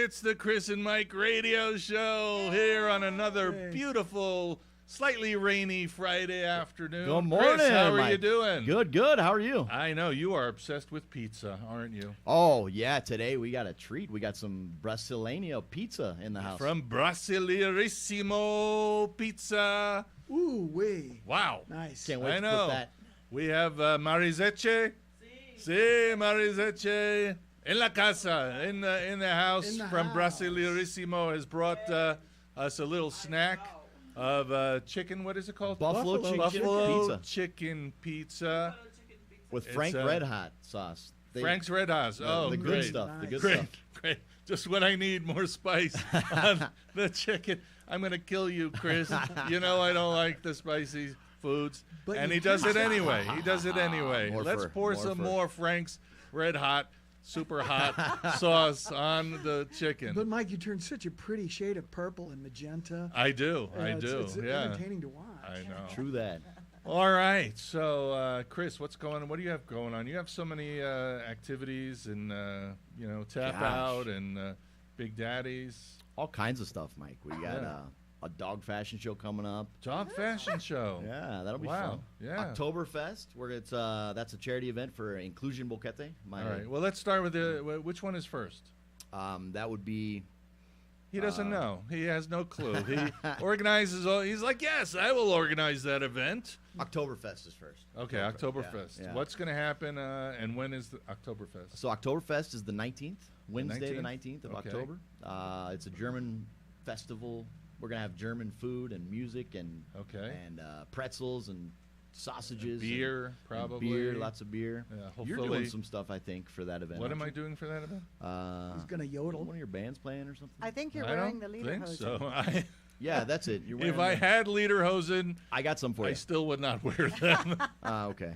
It's the Chris and Mike radio show here on another beautiful, slightly rainy Friday afternoon. Good morning, Chris, how are Mike. you doing? Good. How are you? I know you are obsessed with pizza, aren't you? Oh, yeah. Today we got a treat. We got some Brasileña pizza in the house. From Brasileirissimo Pizza. Ooh, wee. Wow. Nice. Can't wait I to know. put that. We have Marizeche. Sí, Marizeche. En la casa, in the house In the from house. Brasileirissimo has brought us a little snack of chicken. What is it called? Buffalo chicken pizza With It's, Frank Red Hot sauce. Frank's Red Hot. Oh, the great. good stuff. The good Great, stuff. great. Just what I need, more spice on the chicken. I'm going to kill you, Chris. You know I don't like the spicy foods. But And you he does can. it anyway. He does it anyway. More Let's fur, pour more some fur. more Frank's Red Hot, super hot sauce on the chicken. But Mike, you turned such a pretty shade of purple and magenta. I do. It's Yeah. entertaining to watch. I know. True that. All right. So, Chris, what's going on? What do you have going on? You have so many activities and, tap Gosh. out and Big Daddies. All kinds of stuff, Mike. We got Yeah. a dog fashion show coming up. Dog fashion show. Yeah, that'll be Wow. fun. Yeah. Oktoberfest, where that's a charity event for Inclusion Boquete. All right. Well, let's start with which one is first? That would be He doesn't know. He has no clue. He organizes all. He's like, yes, I will organize that event. Oktoberfest is first. Okay, Oktoberfest. Yeah. What's going to happen and when is the Oktoberfest? So Oktoberfest is the 19th, Wednesday the 19th? 19th of Okay. October. It's a German festival. We're going to have German food and music and pretzels and sausages. Beer, and probably. beer, lots of beer. Yeah, You're hopefully. doing some stuff, I think, for that event. What am I aren't doing for that event? you? He's gonna yodel. One of your bands playing or something? I think you're I wearing don't the think lederhosen. so. Yeah, that's it. You're wearing If I the- had lederhosen, I got some for I you. still would not wear them. Okay.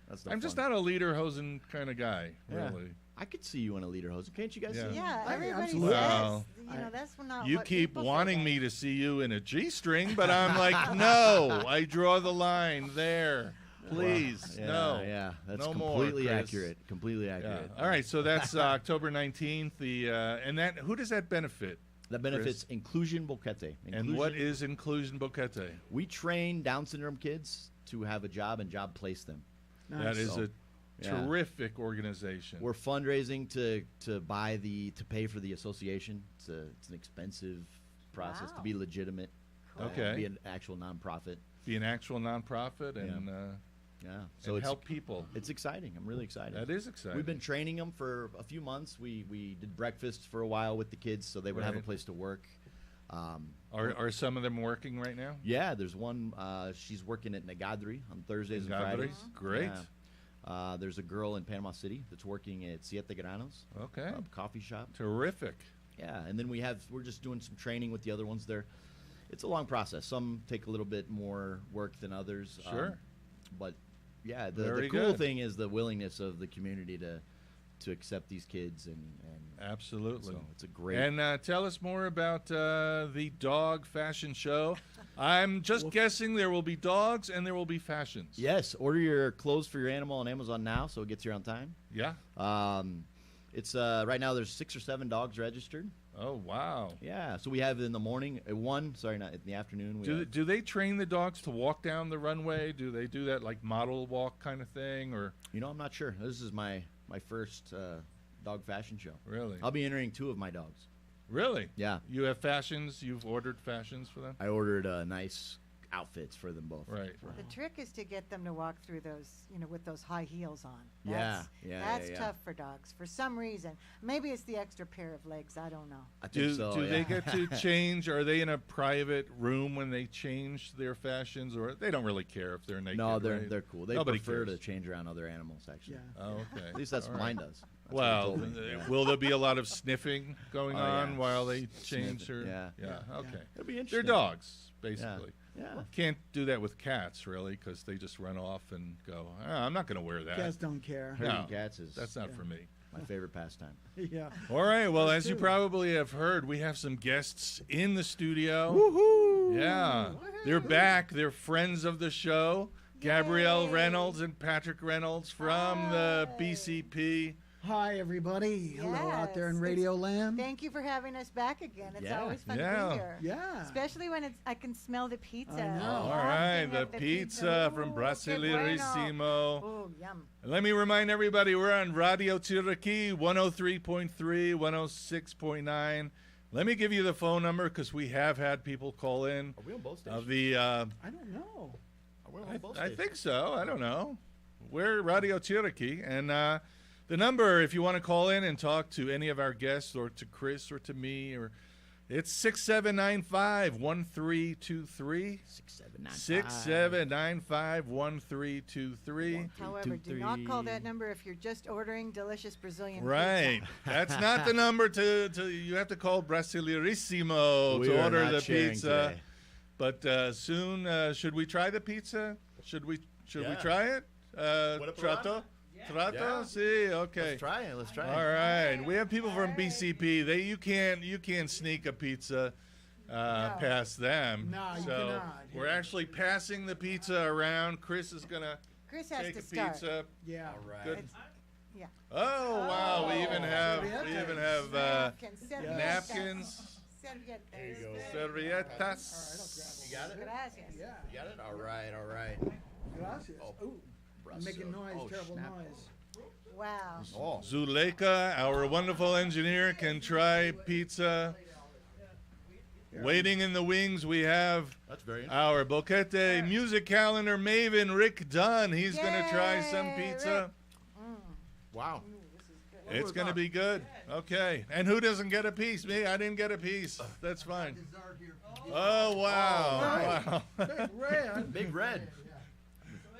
That's no I'm just fun. not a lederhosen kind of guy, Yeah. really. I could see you in a lederhosen. Can't you guys Yeah. see? Yeah, I- everybody absolutely. says, Well, that's not You what keep people say wanting about me it. to see you in a G-string, but I'm like, no, I draw the line there. Please, Yeah, no. Yeah, that's No more, completely Chris. accurate. Completely Yeah. accurate. All right, so that's October 19th. And that who does that benefit? That benefits Inclusion Boquete. And what is Inclusion Boquete? We train Down syndrome kids to have a job and job place them. Nice. That is So, a yeah. terrific organization. We're fundraising to pay for the association. It's an expensive process to Wow. be legitimate. Okay. Be an actual nonprofit. Be an actual nonprofit and, Yeah. so and help people. It's exciting. I'm really excited. That is exciting. We've been training them for a few months. We did breakfast for a while with the kids so they would have a Right. place to work. Are some of them working right now? Yeah, there's one. She's working at Negadri on Thursdays and Gabrielle? Fridays. Great. Yeah. There's a girl in Panama City that's working at Siete Granos, Okay. a coffee shop. Terrific. Yeah, and then we're just doing some training with the other ones there. It's a long process. Some take a little bit more work than others. Sure. But yeah, the Very cool good. thing is the willingness of the community to accept these kids and Absolutely. so it's a great. And tell us more about the dog fashion show. I'm just guessing there will be dogs and there will be fashions. Yes, order your clothes for your animal on Amazon now, so it gets here on time. Yeah? It's right now there's 6 or 7 dogs registered. Oh, wow. Yeah, so we have in the morning not in the afternoon. Do they train the dogs to walk down the runway? Do they do that like model walk kind of thing? Or I'm not sure. This is my first dog fashion show. really? I'll be entering 2 of my dogs. Really? Yeah, You have fashions? You've ordered fashions for them? I ordered nice outfits for them both. Right. The trick is to get them to walk through those, with those high heels on. Yeah, That's yeah. tough for dogs for some reason. Maybe it's the extra pair of legs. I don't know. I think Do, so. do yeah. they get to change? Are they in a private room when they change their fashions, or they don't really care if they're naked? No, they're right? they're cool. They Nobody prefer cares. to change around other animals actually. Yeah. Oh, okay. At least that's All what right. mine does. That's what Well, they told me. Yeah. will there be a lot of sniffing going Oh, yeah. on while they change Sniffing, her? yeah. Okay. It'll be They're interesting. dogs, basically. Yeah. Can't do that with cats, really, because they just run off and go, I'm not going to wear that. Cats don't care. No, Herding cats is That's not for me. my favorite pastime. Yeah. All right. Well, Us as you too. probably have heard, we have some guests in the studio. Woohoo! Yeah. They're back. They're friends of the show. Gabrielle Yay. Reynolds and Patrick Reynolds from the Hi. BCP Hi, everybody. Hello out there in Yes, Radio Land. Thank you for having us back again. It's Yeah. always fun to Yeah. be here. Yeah. Especially when I can smell the pizza. I know. All Oh, right, Wafting the of pizza from Ooh, que Brasilerissimo. Oh, yum. Let me remind everybody we're on Radio Tiraki 103.3, 106.9. Let me give you the phone number because we have had people call in. Are we on both Of stations? the, I don't know. Are we on both I stations? think so. I don't know. We're Radio Tiraki, and the number, if you want to call in and talk to any of our guests or to Chris or to me, or it's 6795-1323. 6795-1323. However, do not call that number if you're just ordering delicious Brazilian Right. pizza. That's not the number to you have to call Brasilerissimo We to are order not the sharing pizza. today. But soon, should we try the pizza? Should we Yeah. try it? What up, Trato? Ron? Trato? Yeah. See, okay. Let's try it. Let's try it. All right. We have people from BCP. You can't sneak a pizza past them. No, you so cannot. we're actually passing the pizza around. Chris is gonna Chris has take to a start. pizza. Yeah. All right. Good. It's- yeah. Oh wow! We even have Napkins. napkins, Servietas. There you go. servietas. You got it? Gracias. Yeah. You got it? All right. All right. Gracias. Oh, Ooh, making noise, Oh, terrible snap. noise. Wow. Oh. Zuleika, our wonderful engineer, can try pizza. Waiting in the wings, we have That's very interesting. our Boquete music calendar maven, Rick Dunn. He's going to try some Yay, pizza. Wow. It's going to be good. Okay. And who doesn't get a piece? Me? I didn't get a piece. That's fine. Oh, wow. Wow. Big red. Big red.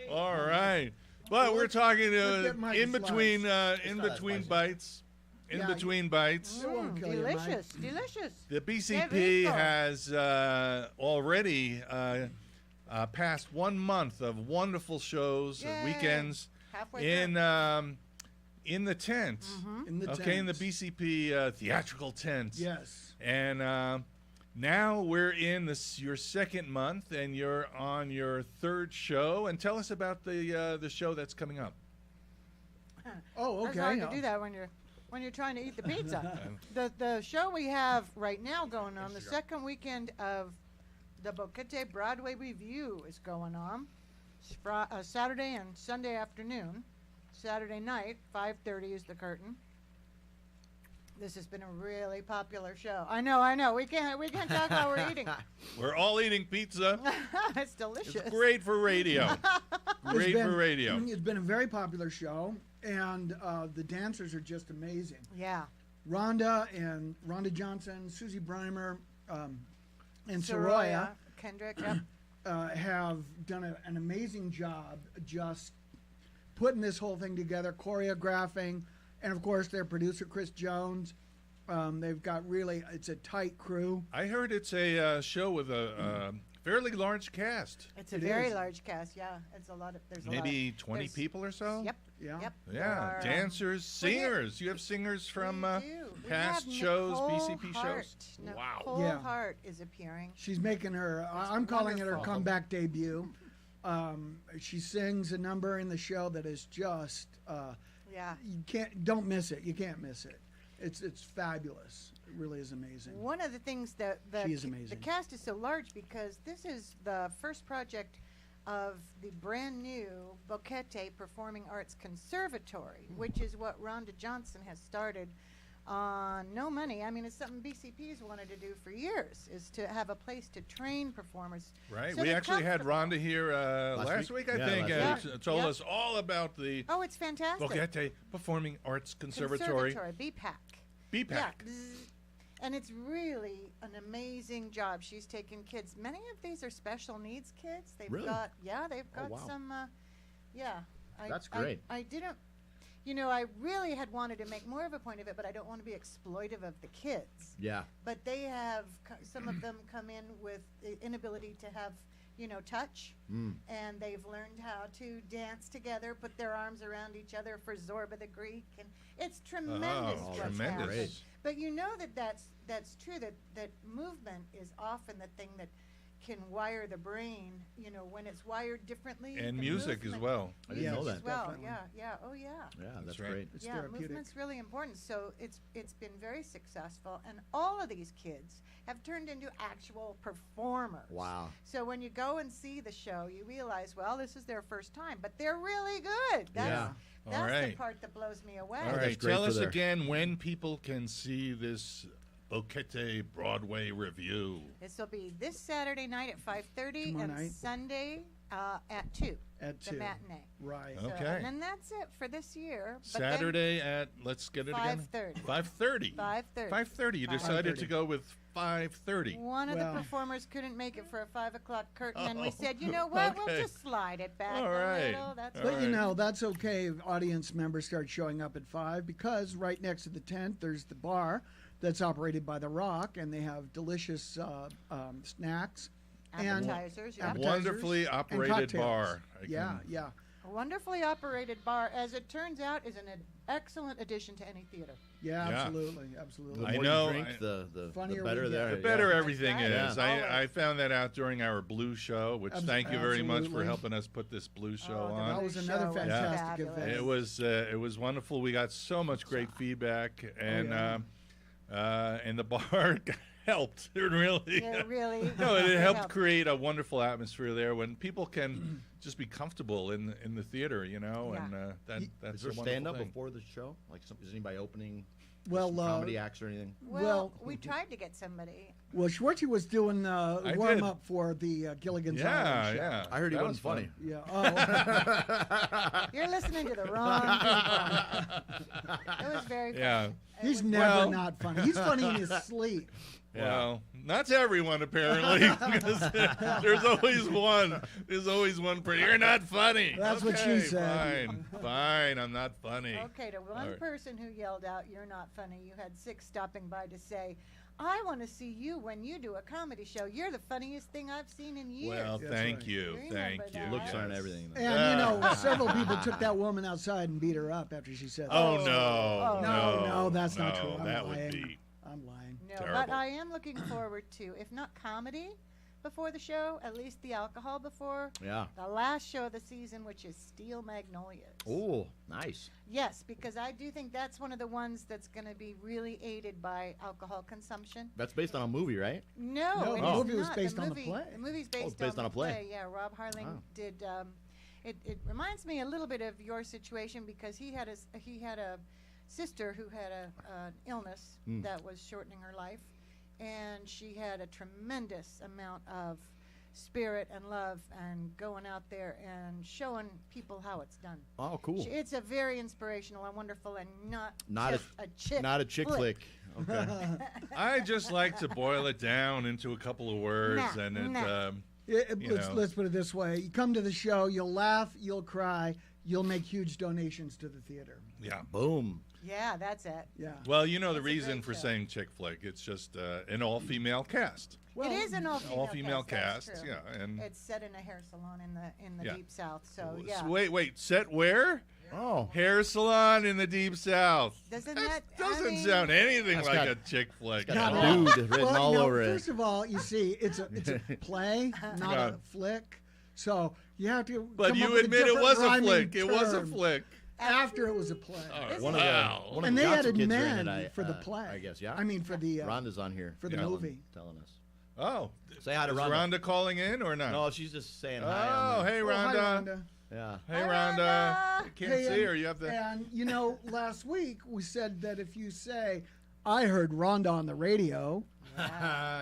All right. But we're talking let's get Mike in the between slides. in It's not that between spicy. bites. In Yeah, between bites. It won't kill you, Mike. Delicious. Delicious. The Qué BCP rico. has already passed 1 month of wonderful shows, Yay. weekends Halfway in the tent. In the Okay, in the tent. BCP theatrical tent. Yes. And now we're in your second month, and you're on your third show. And tell us about the show that's coming up. Oh, It's okay. hard to do that when you're trying to eat the pizza. the show we have right now going on, the second weekend of the Boquete Broadway Review is going on. It's Saturday and Sunday afternoon. Saturday night, 5:30 is the curtain. This has been a really popular show. I know. We can't talk while we're eating. We're all eating pizza. It's delicious. It's great for radio. Great for radio. It's been a very popular show, and the dancers are just amazing. Yeah. Rhonda Johnson, Susie Breimer, and Soraya Kendrick. Yep. have done an amazing job just putting this whole thing together, choreographing, and of course their producer Chris Jones. They've got it's a tight crew. I heard it's a show with a fairly large cast. It's a It very is. large cast. Yeah. It's a lot of. There's a Maybe lot. 20 there's- people or so? Yep. Yeah. Yep. Yeah, There are, dancers, well, here- singers. You have singers from we do. We past have shows, Nicole BCP Hart. shows. Nicole Wow. Yeah. Hart is appearing. She's making her. I'm calling it her wonderful. comeback debut. She sings a number in the show that is just. Yeah. Don't miss it. You can't miss it. It's fabulous. It really is amazing. One of the things that She is the amazing. cast is so large because this is the first project of the brand new Boquete Performing Arts Conservatory, which is what Rhonda Johnson has started on no money. I mean, it's something BCP's wanted to do for years, is to have a place to train performers. Right. So We they're actually had comfortable. Rhonda here last week, I Yeah, think, last and week. told Yep. us all about the Oh, it's fantastic. Boquete Performing Arts Conservatory. BPAC. BPAC. Yeah. Bzz. And it's really an amazing job. She's taken kids. Many of these are special needs kids. They've Really? got Oh, wow. some yeah. That's great. I didn't I really had wanted to make more of a point of it, but I don't want to be exploitive of the kids. Yeah. But they have some of them come in with the inability to have touch, and they've learned how to dance together, put their arms around each other for Zorba the Greek, and it's tremendous. Oh, what's tremendous. happened. But you know that's true. That movement is often the thing that can wire the brain, when it's wired differently. And the music as movement- well. I didn't know that. As well, Definitely. yeah. Oh, yeah. Yeah, that's right. great. It's Yeah, therapeutic. movement's really important. So it's been very successful, and all of these kids have turned into actual performers. Wow. So when you go and see the show, you realize, well, this is their first time, but they're really good. Yeah. That's All the right. part that blows me away. All that's right, great tell for us their- again when people can see this Boquete Broadway review. This will be this Saturday night at 5:30 Tomorrow and night. Sunday at 2. At the 2. matinee. Right. Oh. So, Okay. and then that's it for this year. But then Saturday at, let's get it again. 5:30. 5:30. 5:30. 5:30. You decided to go with 5:30. One of Well- the performers couldn't make it for a 5 o'clock curtain, and we Oh, said, you know what, okay. we'll just slide it back All a right. little. That's All But right. you know, that's okay if audience members start showing up at 5 because right next to the tent there's the bar that's operated by The Rock, and they have delicious snacks and appetizers. Yeah. appetizers Wonderfully and operated cocktails. bar. Yeah. A wonderfully operated bar, as it turns out, is an excellent addition to any theater. Yeah, Yeah. absolutely. The I more know, you drink, I- the Funnier better we get. there. The better yeah. everything right. is. Yeah. I found that out during our Blue Show, which thank you very much for Absolutely. helping us put this Blue Show Oh, the on. That was Blue another show was fantastic fabulous. event. It was wonderful. We got so much great feedback, and yeah. and the bar helped. It really. It really. No, it helped helped. create a wonderful atmosphere there when people can just be comfortable in the theater, Yeah. and that's Is there a wonderful stand up thing. before the show? Like, is anybody opening? Well, some comedy acts or anything? Well, we tried to get somebody. Well, Schwartzy was doing I warm did. up for the Gilligan's Yeah, Island show. yeah. I heard he That wasn't was funny. Yeah. Oh, You're listening to the wrong people. It was very funny. Yeah. It he's was- never Well- not funny. He's funny in his sleep. Well, not to everyone apparently, because there's always one. There's always one. You're not funny. That's what she Okay, said. Fine. I'm not funny. Okay, to one All right. person who yelled out, "You're not funny," you had 6 stopping by to say, "I want to see you when you do a comedy show. You're the funniest thing I've seen in years." Well, That's thank right. you. You Thank remember you. that. Looks aren't Yes. everything. though. And, you know, several people took that woman outside and beat her up after she said that. Oh no! Oh. No, that's not no, true. I'm that lying. would be. I'm lying. No, but Terrible. I am looking forward to, if not comedy before the show, at least the alcohol before Yeah. the last show of the season, which is Steel Magnolias. Oh, nice. Yes, because I do think that's one of the ones that's going to be really aided by alcohol consumption. That's based on a movie, right? No, No, it the is movie was not. based on the movie- play. The movie's based, it's based on a the play. Yeah, Rob Harling Wow. did. It reminds me a little bit of your situation because he had a sister who had an illness that was shortening her life, and she had a tremendous amount of spirit and love and going out there and showing people how it's done. Oh, cool. It's a very inspirational and wonderful, and not Not just a chick. Not a chick flick. Okay. I just like to boil it down into a couple of words, Nah, and it. nah. You know. Let's put it this way. You come to the show, you'll laugh, you'll cry, you'll make huge donations to the theater. Yeah. Boom. Yeah, that's it. Yeah. Well, you know the It's a reason great for show. saying chick flick. It's just an all-female cast. Well, it is an all-female cast. that's true. Yeah, and It's set in a hair salon in the Yeah. deep south. So yeah, Wait. Set where? Oh. Hair salon in the deep south. Doesn't That that- I doesn't mean- sound anything That's like got- a chick flick. got at a all. dude written all over it. First of all, you see, it's a play, not Yeah. a flick. So you have to. But come up you with admit it different was a rhyming flick. It was a term flick. after it was a play. All right. One Wow. of the And they Johnson added kids are in men it, for the play. I guess, yeah. I mean, for the Rhonda's on here. for the Yeah. movie. Telling us. Oh. Say hi to Is Rhonda. Rhonda calling in or not? No, she's just saying Oh, hi. hey, Oh, hi, Rhonda. Rhonda. Yeah. Hey, Hi, Rhonda. Rhonda. I can't Hey, see and- her. You have the. And you know, last week we said that if you say, "I heard Rhonda on the radio,"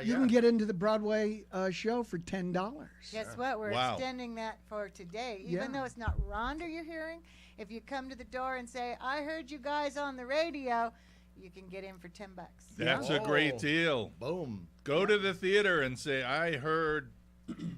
you can get into the Broadway show for $10. Guess what? We're Wow. extending that for today. Yeah. Even though it's not Rhonda you're hearing, if you come to the door and say, "I heard you guys on the radio," you can get in for $10. That's a Oh. great deal. Boom. Go to the theater and say, I heard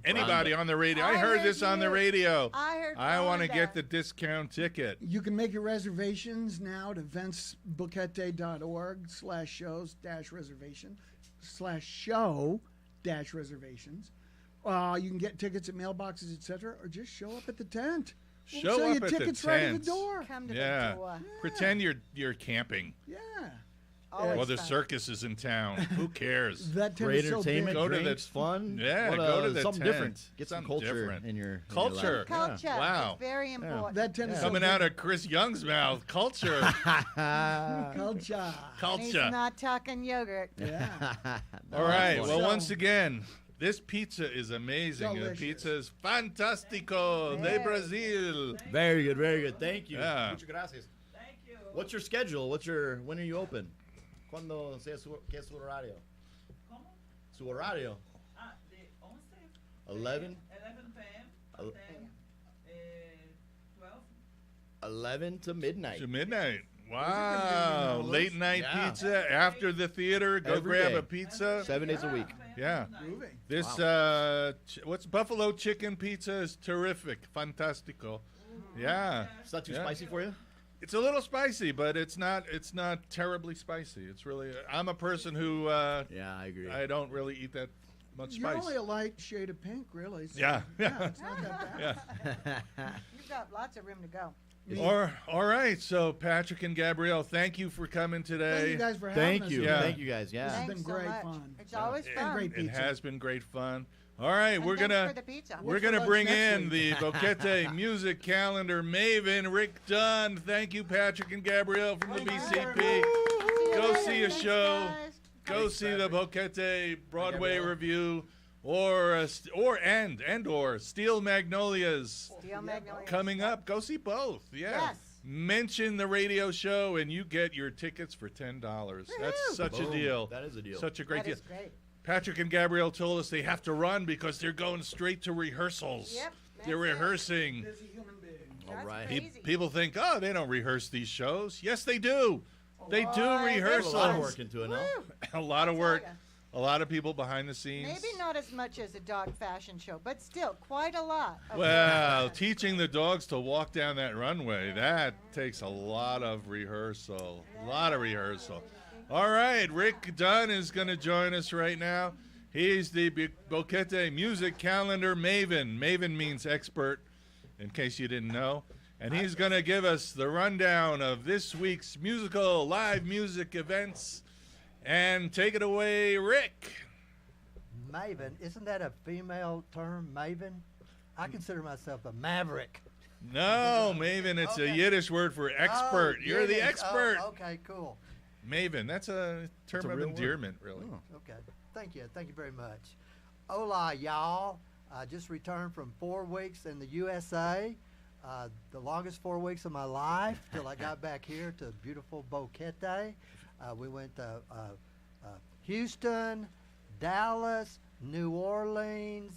anybody Rhonda. on the radio. I I heard heard this on the you. radio. I heard. I want to Rhonda. get the discount ticket. You can make your reservations now to ventsboquete.org/shows-reservation/show-reservations. You can get tickets at mailboxes, etc., or just show up at the tent. We'll Show sell up you at tickets the right at tent. the door. Come to Yeah. the door. Pretend you're camping. Yeah. Always Well, the fun. circus is in town. Who cares? That tent Great is so entertainment, big. Go to the- drinks, fun. Yeah, What, go to the something tent. different. Get some Something culture different. in your Culture. life. Culture. Wow. It's very important. That tent is so Coming big. out of Chris Young's mouth. Culture. Culture. And he's Culture. not talking yogurt. Yeah. All right. funny. Well, So- once again, this pizza is amazing. The Delicious. pizza is fantastico de Very Brazil. Very good, very good. Thank you. Yeah. Muchas gracias. Thank you. What's your schedule? When are you open? ¿Cuándo sea qué es su horario? ¿Cómo? Su horario. De 11 11? 11 p.m. El- and then 12. 11 to midnight. To midnight. convenient Wow. hours. Late night Yeah. pizza after the theater. Go Every grab day. a pizza. 7 days a week. Yeah. Moving. This what's buffalo chicken pizza is terrific, fantastico. Yeah, It's not too Yeah. spicy for you? it's a little spicy, but it's not terribly spicy. It's really I'm a person who Yeah, I agree. I don't really eat that much You're spice. only a light shade of pink, really. So, Yeah. It's not that bad. Yeah. You've got lots of room to go. All right. So Patrick and Gabrielle, thank you for coming today. Thank you guys for having Thank us. you. Yeah. Thank you guys. Yeah. This has Thanks been so great much. fun. It's always And fun. great It pizza. has been great fun. All right, And we're thanks gonna for the pizza. we're What's for gonna lunch bring next in the week? Boquete music calendar maven Rick Dunn. Thank you, Patrick and Gabrielle from the Thank you BCP. very See you Go later. see a Thanks, show. guys. Go see the Boquete Broadway Gabrielle. review, or Steel Magnolias Steel Magnolia. coming up. Go see both. Yeah. Yes. Mention the radio show and you get your tickets for $10. That's such a Boom. deal. That is a deal. Such a great That deal. is great. Patrick and Gabrielle told us they have to run because they're going straight to rehearsals. Yep, They're that's it. rehearsing. Busy human being. All That's right. crazy. People think, oh, they don't rehearse these shows. Yes, they do. They do Boy, There's rehearsals. a lot of work into it now. Woo. A lot of I'll work. tell ya. A lot of people behind the scenes. Maybe not as much as a dog fashion show, but still quite a lot. of Well, work. teaching the dogs to walk down that runway, that takes a lot of rehearsal. A lot of rehearsal. All right, Rick Dunn is going to join us right now. He's the Boquete music calendar maven. Maven means expert, in case you didn't know. And he's going to give us the rundown of this week's musical live music events. And take it away, Rick. Maven, isn't that a female term, maven? I consider myself a maverick. No, Maven, it's a Okay. Yiddish word for expert. Oh, You're the goodness. expert. Oh, okay, cool. Maven, that's a term a of real word. endearment, really. Oh. Okay, thank you very much. Hola, y'all. I just returned from 4 weeks in the USA, the longest 4 weeks of my life till I got back here to beautiful Boquete. We went to Houston, Dallas, New Orleans,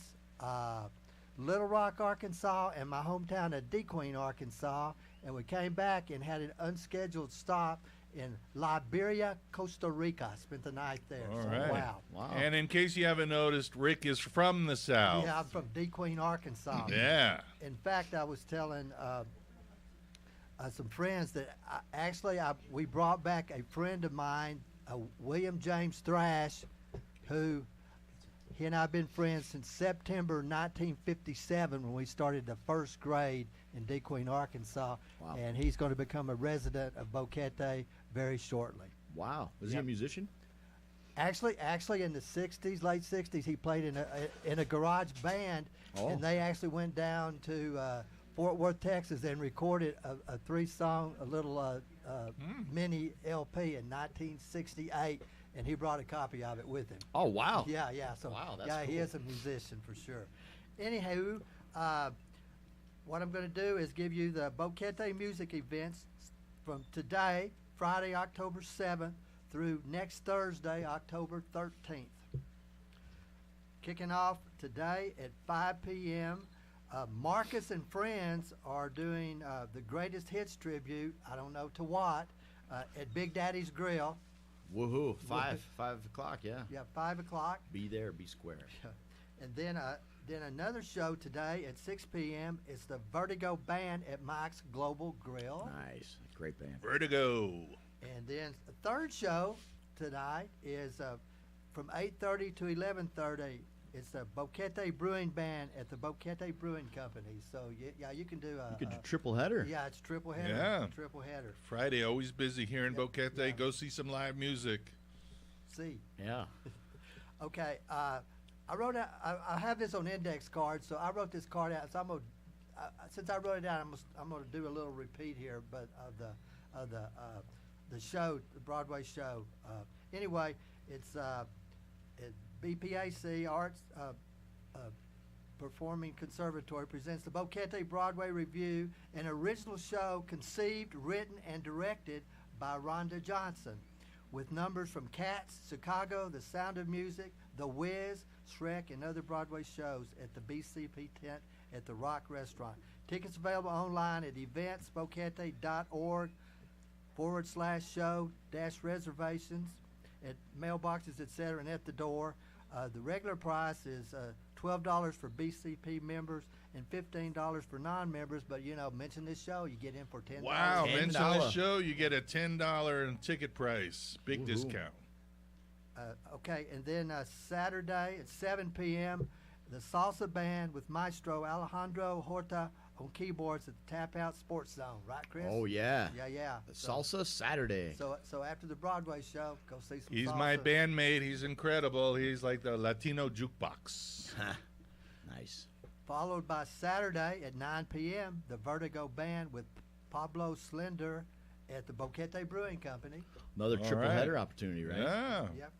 Little Rock, Arkansas, and my hometown of DeQueen, Arkansas. And we came back and had an unscheduled stop in Liberia, Costa Rica. Spent the night there. All So, right. wow. Wow. And in case you haven't noticed, Rick is from the South. Yeah, I'm from DeQueen, Arkansas. Yeah. In fact, I was telling some friends that we brought back a friend of mine, William James Thrash, who he and I have been friends since September 1957 when we started the first grade in DeQueen, Arkansas. Wow. And he's going to become a resident of Boquete very shortly. Wow. Was he a Yep. musician? Actually, in the '60s, late '60s, he played in a garage band, Oh. and they actually went down to Fort Worth, Texas, and recorded a 3-song, a little mini LP in 1968, and he brought a copy of it with him. Oh, wow. Yeah. So Wow, that's yeah, he cool. is a musician for sure. Anywho, what I'm going to do is give you the Boquete music events from today, Friday, October 7th, through next Thursday, October 13th. Kicking off today at 5 p.m., Marcus and Friends are doing the Greatest Hits tribute, I don't know to what, at Big Daddy's Grill. Woohoo. 5 o'clock, yeah. Yeah, 5 o'clock. Be there, be square. And then another show today at 6 p.m. It's the Vertigo Band at Mike's Global Grill. Nice. Great band. Vertigo. And then the third show tonight is from 8:30 to 11:30. It's a Boquete Brewing Band at the Boquete Brewing Company. So yeah, you can do You could do triple header. yeah, it's triple header. Yeah. Triple header. Friday, always busy here in Yep, Boquete. yeah. Go see some live music. See. Yeah. Okay. I wrote out. I have this on index cards, so I wrote this card out. So I'm gonna, since I wrote it down, I'm gonna do a little repeat here, but of the show, the Broadway show. Anyway, it's BPAC Arts Performing Conservatory presents the Boquete Broadway Review, an original show conceived, written, and directed by Rhonda Johnson, with numbers from Cats, Chicago, The Sound of Music, The Wiz, Shrek, and other Broadway shows at the BCP tent at the Rock Restaurant. Tickets available online at eventsboquete.org/show-reservations at mailboxes, etc., and at the door. The regular price is $12 for BCP members and $15 for non-members. But mention this show, you get in for $10. Wow, mention $10. this show, you get a $10 ticket price. Big discount. Okay, and then Saturday at 7 p.m., the Salsa Band with Maestro Alejandro Horta on keyboards at the Tap Out Sports Zone. Right, Chris? Oh yeah. Yeah. Salsa Saturday. So after the Broadway show, go see some He's salsa. my bandmate. He's incredible. He's like the Latino jukebox. Nice. Followed by Saturday at 9 p.m., the Vertigo Band with Pablo Slender at the Boquete Brewing Company. Another All triple right. header opportunity, right? Yeah. Yep,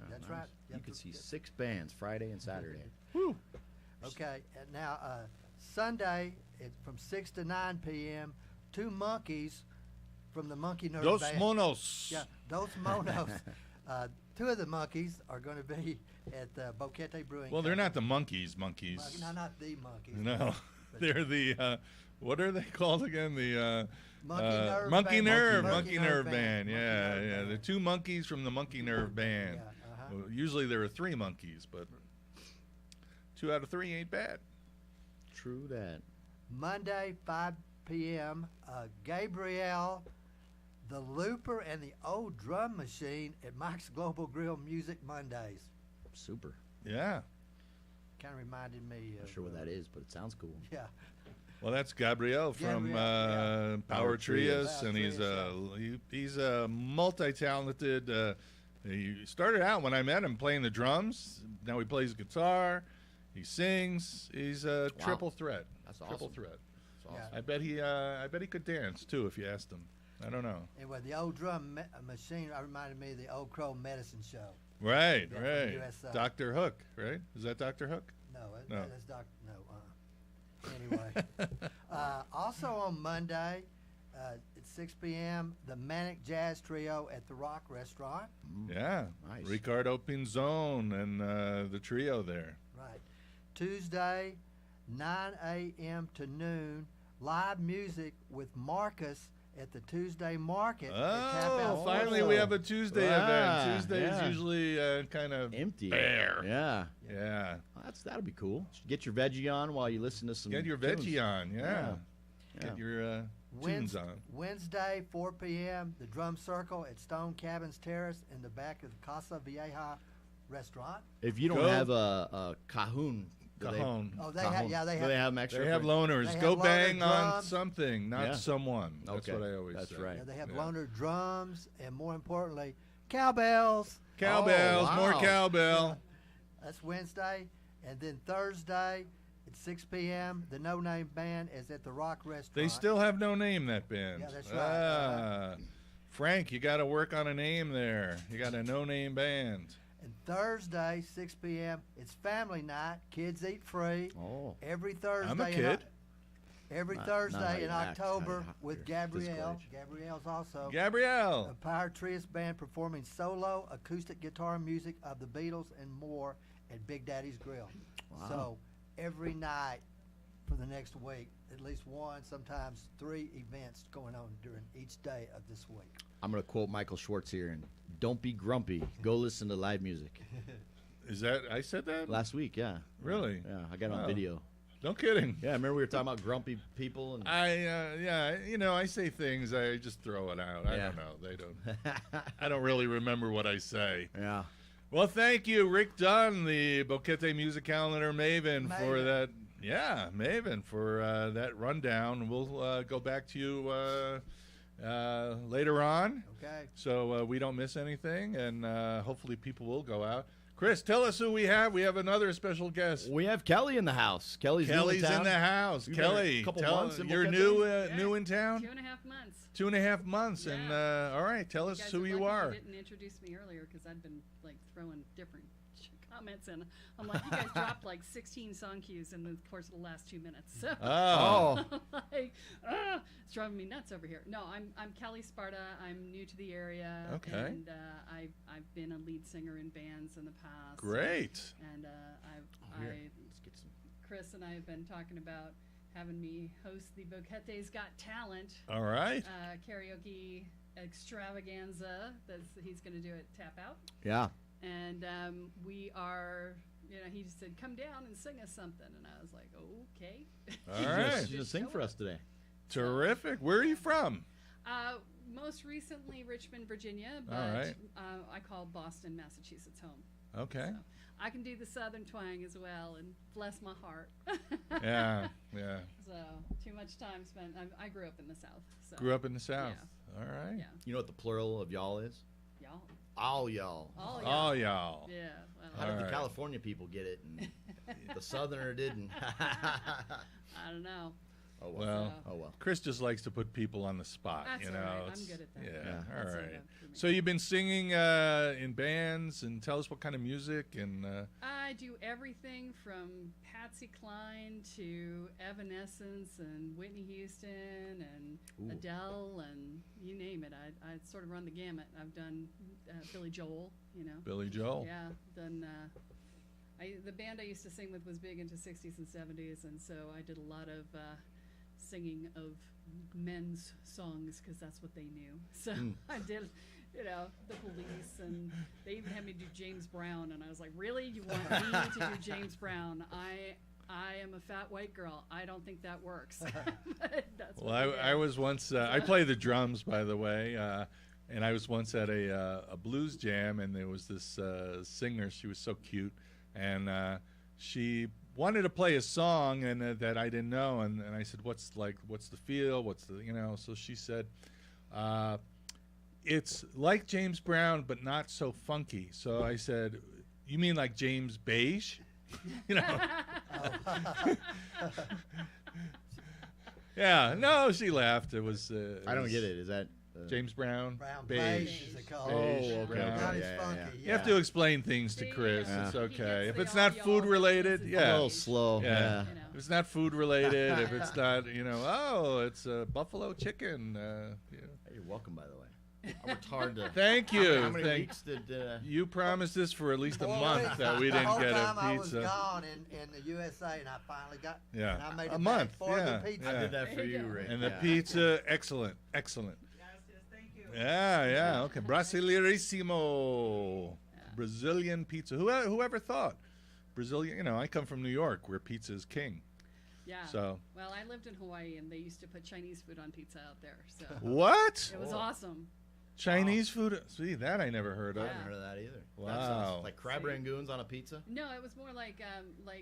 that's Nice. right. You Yep, could see yep. 6 bands Friday and Saturday. Woo. Okay, and now Sunday from 6 to 9 p.m., 2 monkeys from the Monkey Nerd Dos Band. monos. Yeah, Dos Monos. 2 of the monkeys are going to be at the Boquete Brewing Well, they're Company. not the monkeys. No, not the monkeys. No, they're the, what are they called again? The Monkey Nerve Monkey Band. Nerve, Monkey Monkey Nerve Nerve Band. Band. Monkey Yeah, Nerve yeah. Band. The 2 monkeys from the Monkey Nerve Band. Yeah, Well, usually there are 3 monkeys, but 2 out of 3 ain't bad. True that. Monday, 5 p.m., Gabrielle, the Looper, and the Old Drum Machine at Mike's Global Grill Music Mondays. Super. Yeah. Kind of reminded me of... Not sure what that is, but it sounds cool. Yeah. Well, that's Gabrielle from Gabrielle, yeah. Power Trios, Power and Trios, he's a multi-talented. He started out when I met him playing the drums. Now he plays guitar, he sings. He's a triple threat. That's Triple awesome. threat. That's awesome. I bet he could dance too if you asked him. I don't know. Anyway, the Old Drum Machine reminded me of the Old Crow Medicine Show. Right, Yeah, from right. USA. Dr. Hook, right? Is that Dr. Hook? No, No. that's Dr. No, Anyway, also on Monday at 6 p.m., the Manic Jazz Trio at the Rock Restaurant. Yeah. Nice. Ricardo Pinzon and the trio there. Right. Tuesday, 9 a.m. to noon, live music with Marcus at the Tuesday Market at Tap Out Oh, finally we have a Tuesday Yeah, event. Tuesday yeah. is usually kind of Empty. bare. Yeah. Yeah. Well, that'll be cool. Get your veggie on while you listen to some Get your tunes. veggie on, yeah. Yeah. Get your tunes on. Wednesday, 4 p.m., the Drum Circle at Stone Cabins Terrace in the back of the Casa Vieja restaurant. If you don't Go. have a cajon, do they- Cajon. Oh, they have, yeah, they do have. they have them extra? They have for- loners. They have Go loaner bang on drums. something, not Yeah. someone. That's Okay. what I always That's say. right. Yeah, they have Yeah. loaner drums and, more importantly, cowbells. Cowbells, Oh, more wow. cowbell. That's Wednesday. And then Thursday at 6 p.m., the No Name Band is at the Rock Restaurant. They still have no name, that band. Yeah, that's right. Frank, you got to work on a name there. You got a no-name band. And Thursday, 6 p.m., it's family night. Kids eat free. Oh. Every Thursday. I'm a in kid. Every Not- not how Thursday you in act, how October you- with your physical Gabrielle. age. Gabrielle's also Gabrielle. a Power Trios band performing solo acoustic guitar music of the Beatles and more at Big Daddy's Grill. Wow. So every night for the next week, at least 1, sometimes 3 events going on during each day of this week. I'm going to quote Michael Schwartz here, and don't be grumpy. Go listen to live music. Is that, I said that? Last week, yeah. Really? Yeah, I got it on Wow. video. No kidding. Yeah, remember we were talking about grumpy people? And I say things, I just throw it out. I Yeah. don't know. They don't. I don't really remember what I say. yeah. Well, thank you, Rick Dunn, the Boquete Music Calendar Maven, for Maven. that. Yeah, Maven, for that rundown. We'll go back to you later on, Okay. so we don't miss anything, and hopefully people will go out. Chris, tell us who we have. We have another special guest. We have Kelly in the house. Kelly's Kelly's new in in the town. house. You've been here Kelly, a couple tell, months in you're Boquete? new in town? 2.5 months. 2.5 months, and Yeah. all right, tell us guys who are you lucky are. didn't introduce me earlier because I'd been like throwing different comments in. I'm like, you guys dropped like 16 song cues in the course of the last 2 minutes. So Oh, like, it's driving me nuts over here. No, I'm Kelly Sparta. I'm new to the area. Okay. And I've been a lead singer in bands in the past. great. And Here, let's get some. Chris and I have been talking about having me host the Boquete's Got Talent All right. karaoke extravaganza that he's going to do at Tap Out. Yeah. And we are, he just said, come down and sing us something. And I was like, okay. All right. She's gonna sing for us today. Terrific. Where are you from? Most recently, Richmond, Virginia, but All right. I call Boston, Massachusetts home. Okay. So I can do the Southern twang as well, and bless my heart. Yeah, yeah. So too much time spent. I grew up in the South. So. Grew up in the South. Yeah. All right. Yeah. You know what the plural of y'all is? Y'all. All y'all. All Oh, y'all. y'all. Yeah. How Well, did All the right. California people get it and the Southerner didn't? I don't know. Oh Well, Oh well. Chris just likes to put people on the spot. That's you all know, right. I'm It's- good at that. Yeah. Yeah. All That's right. enough for me. So you've been singing in bands, and tell us what kind of music and. I do everything from Patsy Cline to Evanescence and Whitney Houston and Ooh. Adele and you name it. I sort of run the gamut. I've done Billy Joel, Billy Joel. Yeah, done. The band I used to sing with was big into 60s and 70s, and so I did a lot of singing of men's songs because that's what they knew. So I did, the Police, and they even had me do James Brown, and I was like, really? You want me to do James Brown? I am a fat white girl. I don't think that works. But that's Well, what they I did. was once. I play the drums, by the way, and I was once at a blues jam, and there was this singer. She was so cute, and she wanted to play a song, and that I didn't know, and I said, "What's the feel? What's the So she said, "It's like James Brown, but not so funky." So I said, "You mean like James Beige?" Yeah, no, she laughed. It was. I don't get it. Is that James Brown, Brown beige. beige is a color. Beige, Oh, okay, brown. Not as yeah, funky. yeah. You have to explain things to See, Chris. Yeah. It's He okay. gets If the it's all not y'all food related, business a yeah. little slow? Yeah. Yeah. If it's not food related, if it's not, it's buffalo chicken. Hey, you're welcome, by the way. I worked hard to. Thank you. How many Thank- weeks did? You promised us for at least a 4 month weeks. that we The didn't whole get time a I was pizza. gone in the USA, and I finally got. Yeah. And I made A it month, back for yeah, the pizza. I yeah. did that for There you you, go. Rick. And the yeah. pizza, excellent. Gracias, thank you. Yeah. Okay. Brasileirissimo. Brazilian pizza. Whoever thought? Brazilian, I come from New York where pizza is king. Yeah. So. Well, I lived in Hawaii, and they used to put Chinese food on pizza out there. So What? it was awesome. Chinese food? See, that I never heard of. I haven't heard of that either. Wow. That sounds like crab See? rangoons on a pizza. No, it was more like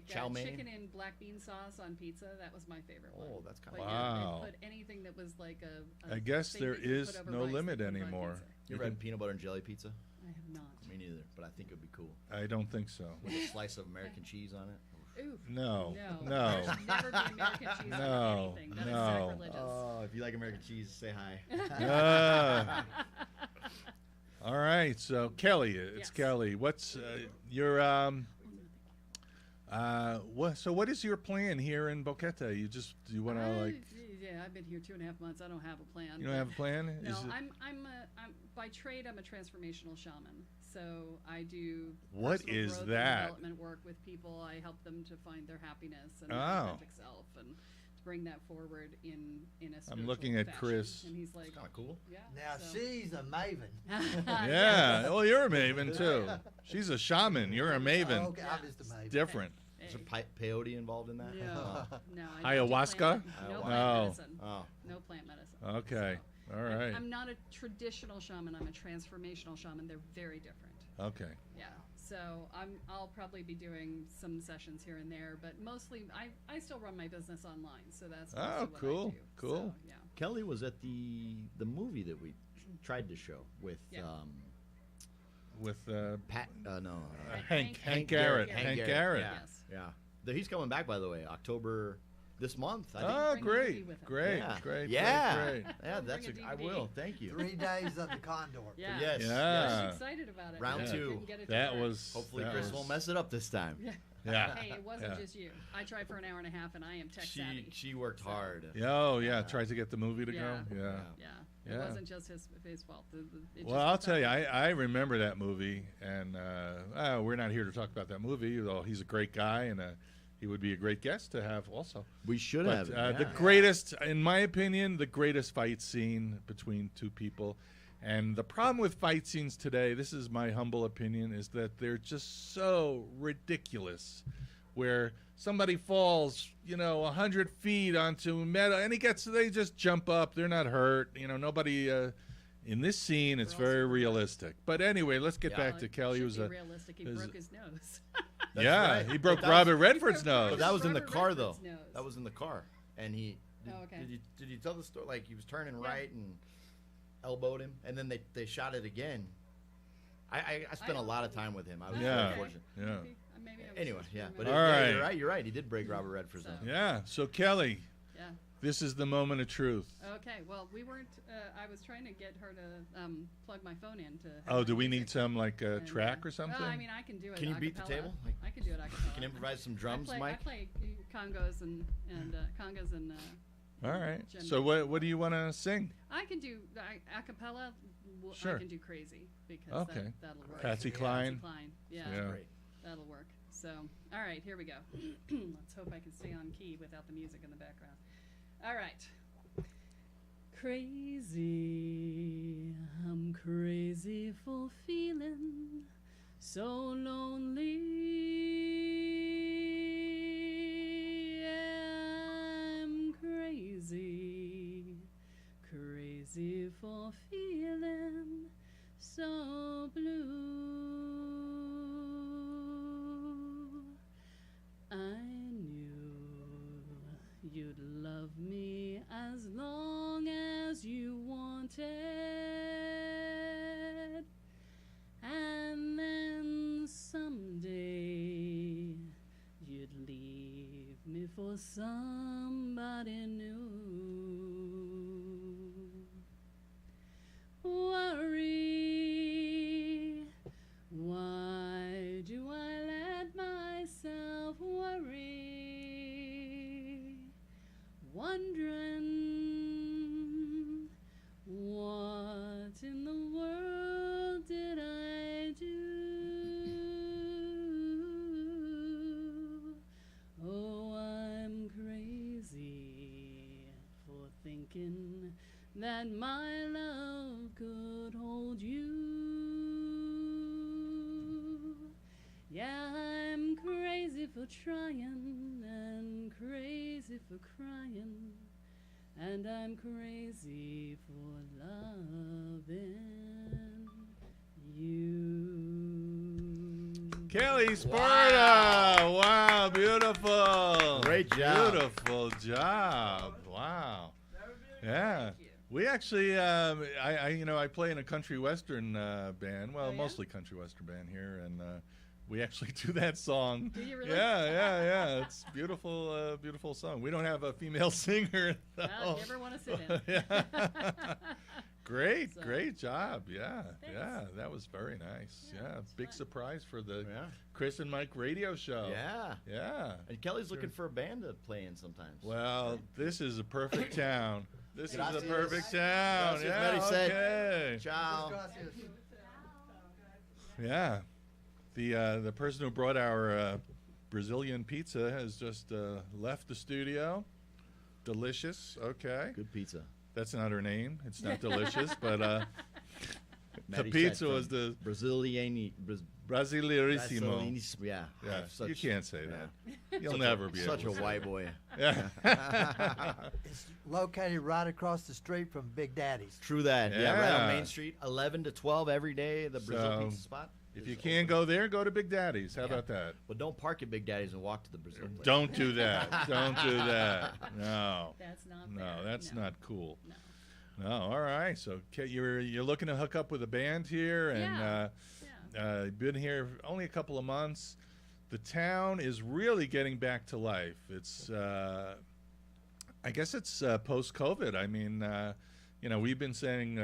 Chow mein? chicken and black bean sauce on pizza. That was my favorite one. Oh, that's kind But of. Wow. yeah, they put anything that was like a I guess thing there that you is put over no rice limit that you put on anymore. pizza. You ever had peanut butter and jelly pizza? I have not. Me neither, but I think it would be cool I don't think so. with a slice of American cheese on it. Ooh. No. No. No. There should never be American cheese No, on anything. That is no. sacrilegious. Oh, if you like American cheese, say hi. Ah. All right. So Kelly, it's Yes. Kelly. What's your what is your plan here in Boquete? You want to Yeah, I've been here 2.5 months. I don't have a plan. you don't have a plan? No, Is it- I'm by trade I'm a transformational shaman. So I do What personal is growth that? and development work with people. I help them to find their happiness and their Oh. authentic self and to bring that forward in a spiritual looking at fashion. Chris. And he's like, Kind of cool. yeah. Now so- she's a maven. Yeah. Oh, you're a maven too. She's a shaman. You're a maven. Okay, I'm just a maven. Different. Is there peyote involved in that? No, Oh. no. I don't do Ayahuasca? plant- No Ayahuasca. plant No. medicine. Oh. No plant medicine. Okay. So, All right. I'm not a traditional shaman. I'm a transformational shaman. They're very different. Okay. Yeah. So I'll probably be doing some sessions here and there, but mostly I still run my business online, so that's mostly what I cool, do. cool. So, yeah. Kelly was at the movie that we tried to show with Yeah. With Pat. Hank Garrett. Hank Hank Garrett. Garrett. Yeah, Yes. yeah. He's coming back, by the way, October this month. I think. Oh, Bring a movie great, with him. great, yeah. great, Yeah, great, great. yeah. Bring That's a I DVD. will. Thank you. 3 days of the Condor. Yeah. Yes. Yeah. I'm excited about it. Round I two. couldn't get it to That work. was Hopefully, that Chris was- won't mess it up this time. Yeah. Yeah. Hey, it wasn't Yeah. just you. I tried for an hour and a half, and I am tech savvy. She worked hard. Oh yeah, tried to get the movie to Yeah. go. Yeah. Yeah. Yeah. It wasn't just his fault. It Well, just I'll worked tell you, out. I remember that movie, and we're not here to talk about that movie, though he's a great guy, and he would be a great guest to have also. We should But have. the greatest, in my opinion, the greatest fight scene between two people. And the problem with fight scenes today, this is my humble opinion, is that they're just so ridiculous. Where somebody falls, 100 feet onto metal, and they just jump up. They're not hurt. Nobody. In this scene, it's We're very also- realistic. But anyway, let's get Yeah. back Well, to it Kelly. should Who's be a realistic. He is- broke his nose. That's yeah, right. he broke But that was- Robert Redford's broke nose. But that was in the Robert car, though. Redford's nose. That was in the car, and he. Did, Oh, okay. did you tell the story? Like he was turning Yeah. right and elbowed him, and then they shot it again. I spent a don't lot of know. time with him. I was Oh, Yeah. very okay. fortunate. Yeah. Maybe I was Anyway, just yeah, but remembering. All yeah, right. you're right. He did break Robert Redford's nose. So- Yeah. So Kelly, Yeah. this is the moment of truth. Okay. Well, we weren't. I was trying to get her to plug my phone in to. have Oh, my do we need music. some like And, track or something? Well, I mean, I can do it. Can you a beat the cappella. table? Like- I can do it. A cappella. Can you improvise some drums, I Mike? play congos and congas and. All right. Jim. So what do you want to sing? I can do a cappella. Sure. I can do crazy because Okay. that'll work. Patsy Yeah. Cline. Klein. Yeah. Yeah. Great. That'll work. So, all right, here we go. Let's hope I can stay on key without the music in the background. All right. Crazy, I'm crazy for feeling so lonely. I'm crazy, crazy for feeling so blue. I knew you'd love me as long as you wanted, and then someday you'd leave me for somebody new. Worry, why do I let myself worry? Wondering, what in the world did I do? Oh, I'm crazy for thinking that my love could hold you. Yeah, I'm crazy for trying and crazy for crying, and I'm crazy for loving you. Kelly Sparta. Wow, beautiful. Great job. Beautiful job. Wow. Yeah. Thank you. We actually, I play in a country western band. Well, Oh, yeah? mostly country western band here, and we actually do that song. Do you really? Yeah. It's beautiful, beautiful song. We don't have a female singer. Though. Well, you ever want to sit in? Yeah. Great, So- great job. Yeah, Thanks. yeah, that was very nice. Yeah, Yeah, it's big fun. surprise for the Yeah. Chris and Mike radio show. Yeah. Yeah. And Kelly's looking for a band to play in sometimes. Well, this is a perfect town. This is Gracias. a perfect town. Gracias, Yeah. Mary said. Okay. Ciao. Yeah. The person who brought our Brazilian pizza has just left the studio. Delicious. Okay. Good pizza. That's not her name. It's not delicious, but the Maddie pizza said was from the Braziliani. Brasileirissimo. Yeah. Yeah, I have you such- can't say yeah. that. You'll never be Such a able to. white boy. Yeah. It's located right across the street from Big Daddy's. True that. Yeah. Right on Yeah. Main Street, 11 to 12 every day. The Brazil So- pizza spot. If you can't go there, go to Big Daddy's. How Yeah. about that? But don't park at Big Daddy's and walk to the Brazil place. Don't do that. Don't do that. No. That's not No, fair. that's No. not cool. No. No, all right. So you're looking to hook up with a band here, and you've been here only a couple of months. The town is really getting back to life. It's, I guess it's post-COVID. I mean, we've been saying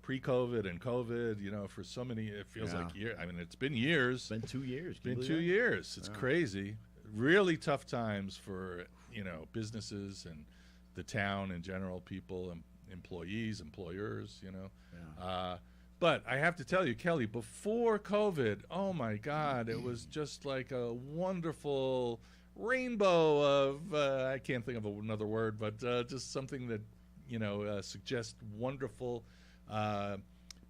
pre-COVID and COVID, for so many, it feels like years. I mean, it's been years. It's been 2 years. It's been 2 years. It's crazy. Really tough times for, businesses and the town in general, people and employees, employers, But I have to tell you, Kelly, before COVID, oh my God, it was just like a wonderful rainbow of, I can't think of another word, but just something that, suggests wonderful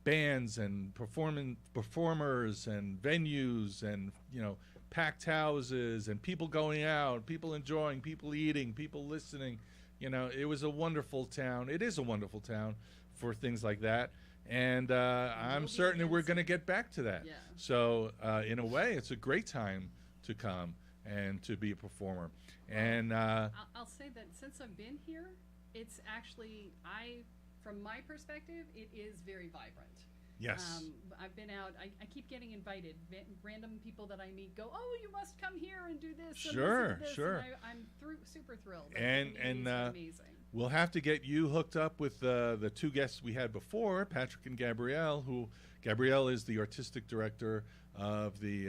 bands and performers and venues and, packed houses and people going out, people enjoying, people eating, people listening. It was a wonderful town. It is a wonderful town for things like that. And I'm certain that we're going to get back to that. Yeah. So in a way, it's a great time to come and to be a performer. And I'll say that since I've been here, it's actually, from my perspective, it is very vibrant. yes. I've been out. I keep getting invited. Random people that I meet go, "Oh, you must come here and do this." And Sure, this and this. sure. And I'm super thrilled. And- It's and, amazing. We'll have to get you hooked up with the two guests we had before, Patrick and Gabrielle, Gabrielle is the artistic director of the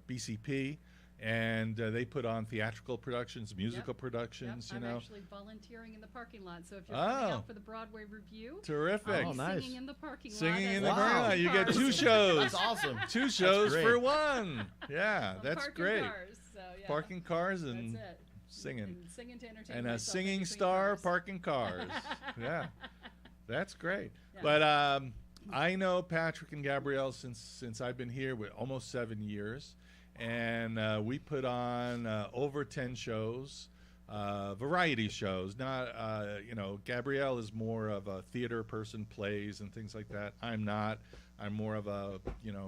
BCP, and they put on theatrical productions, musical productions, I'm actually volunteering in the parking lot. So if you're Oh. coming out for the Broadway review, Terrific. I'll be nice. singing in the parking lot. Singing as in a the Wow. parking lot. You get cars. two shows. That's awesome. Two shows great. for one. Yeah, I'm that's parking great. Cars, so, yeah. Parking cars and That's it. singing. And singing to entertain And a myself in singing between star cars. parking cars. Yeah, that's great. Yeah. But I know Patrick and Gabrielle since I've been here with almost 7 years, and we put on over 10 shows, variety shows. Not Gabrielle is more of a theater person, plays and things like that. I'm not. I'm more of a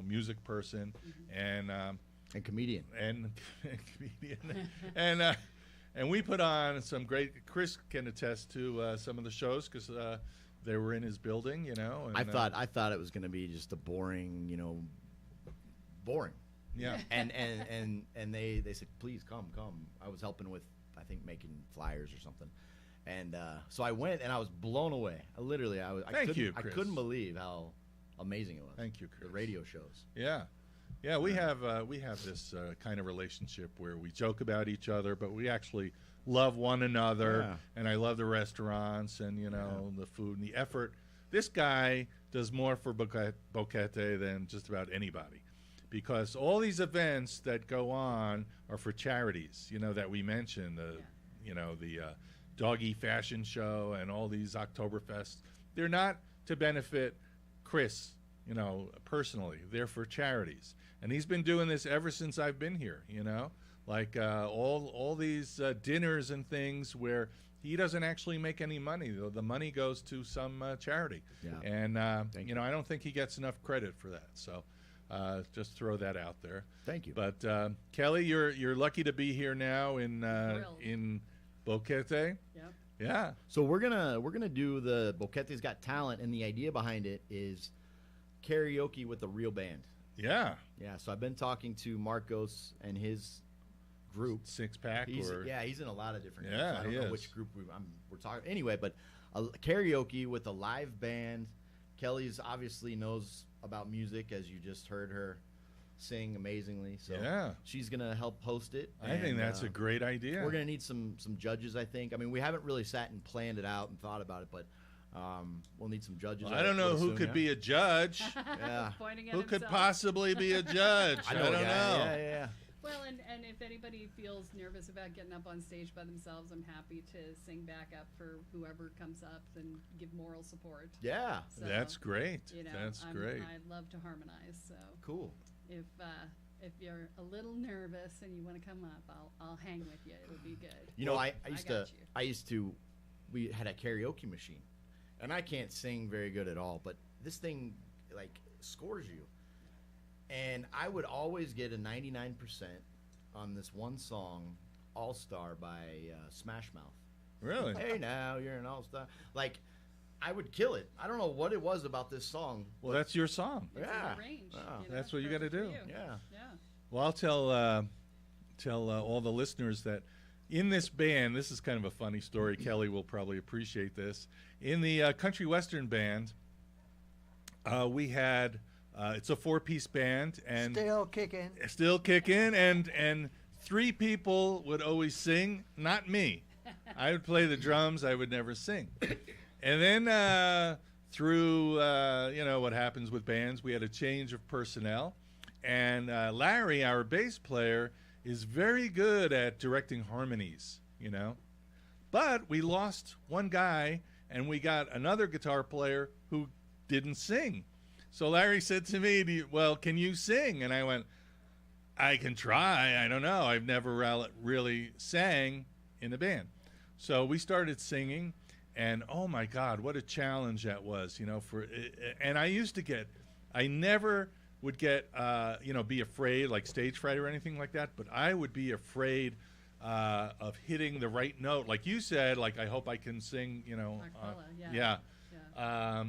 music person, and comedian. and comedian, and we put on some great. Chris can attest to some of the shows because they were in his building, And, I thought it was going to be just a boring, boring. yeah, And they said, please come. I was helping with, I think, making flyers or something. And so I went and I was blown away. Thank you, I Chris. couldn't believe how amazing it was. Thank you, Chris. The radio shows. Yeah. We have this kind of relationship where we joke about each other, but we actually love one another. Yeah. And I love the restaurants and the food and the effort. This guy does more for Boquete than just about anybody, because all these events that go on are for charities. That we mentioned the doggy fashion show and all these Oktoberfests. They're not to benefit Chris, personally. They're for charities. And he's been doing this ever since I've been here, like all these dinners and things where he doesn't actually make any money. The money goes to some charity. Yeah. And, Thank you. I don't think he gets enough credit for that. So just throw that out there. Thank you. But Kelly, you're lucky to be here now in Boquete. Yep. Yeah. So we're gonna do the Boquete's Got Talent, and the idea behind it is karaoke with a real band. Yeah. Yeah. So I've been talking to Marcos and his group. Six pack He's or in a lot of different Yeah, groups. I don't he know is. which group we're talking anyway, but a karaoke with a live band. Kelly's obviously knows about music, as you just heard her sing amazingly. So Yeah. she's gonna help host it. I think and, that's a great idea. We're gonna need some judges, I think. I mean, we haven't really sat and planned it out and thought about it, but we'll need some judges. I don't know would who assume, could yeah? be a judge. Yeah. Pointing at Who could himself. possibly be a judge? I don't know. Yeah. Well, and if anybody feels nervous about getting up on stage by themselves, I'm happy to sing back up for whoever comes up and give moral support. Yeah. So, That's great. That's I great. love to harmonize. So Cool. if you're a little nervous and you want to come up, I'll hang with you. It'll be good. You know, I got used to, we had a karaoke machine, and I can't sing very good at all, but this thing like scores you. And I would always get a 99% on this one song, All Star by Smash Mouth. Really? Hey, now you're an all star. Like, I would kill it. I don't know what it was about this song. Well, that's your song. It's Yeah. in the range. Wow. You know, That's what you gotta perfect for do. you. Yeah. Yeah. Well, I'll tell all the listeners that in this band, this is kind of a funny story. Kelly will probably appreciate this. In the country western band, we had it's a 4-piece band and Still kicking. and 3 people would always sing, not me. I would play the drums. I would never sing. And then through what happens with bands, we had a change of personnel. And Larry, our bass player, is very good at directing harmonies, But we lost one guy, and we got another guitar player who didn't sing. So Larry said to me, can you sing? And I went, I can try. I don't know. I've never really sang in a band. So we started singing, and oh my God, what a challenge that was, and I never would get, be afraid, like stage fright or anything like that, but I would be afraid of hitting the right note. Like you said, like, I hope I can sing, Acapella, yeah.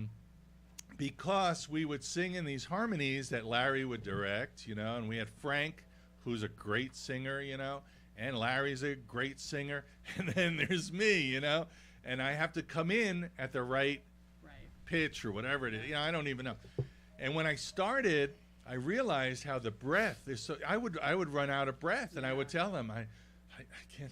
Because we would sing in these harmonies that Larry would direct, and we had Frank, who's a great singer, and Larry's a great singer, and then there's me, and I have to come in at the right pitch or whatever it is. I don't even know. And when I started, I realized how the breath is I would run out of breath, and I would tell them I can't,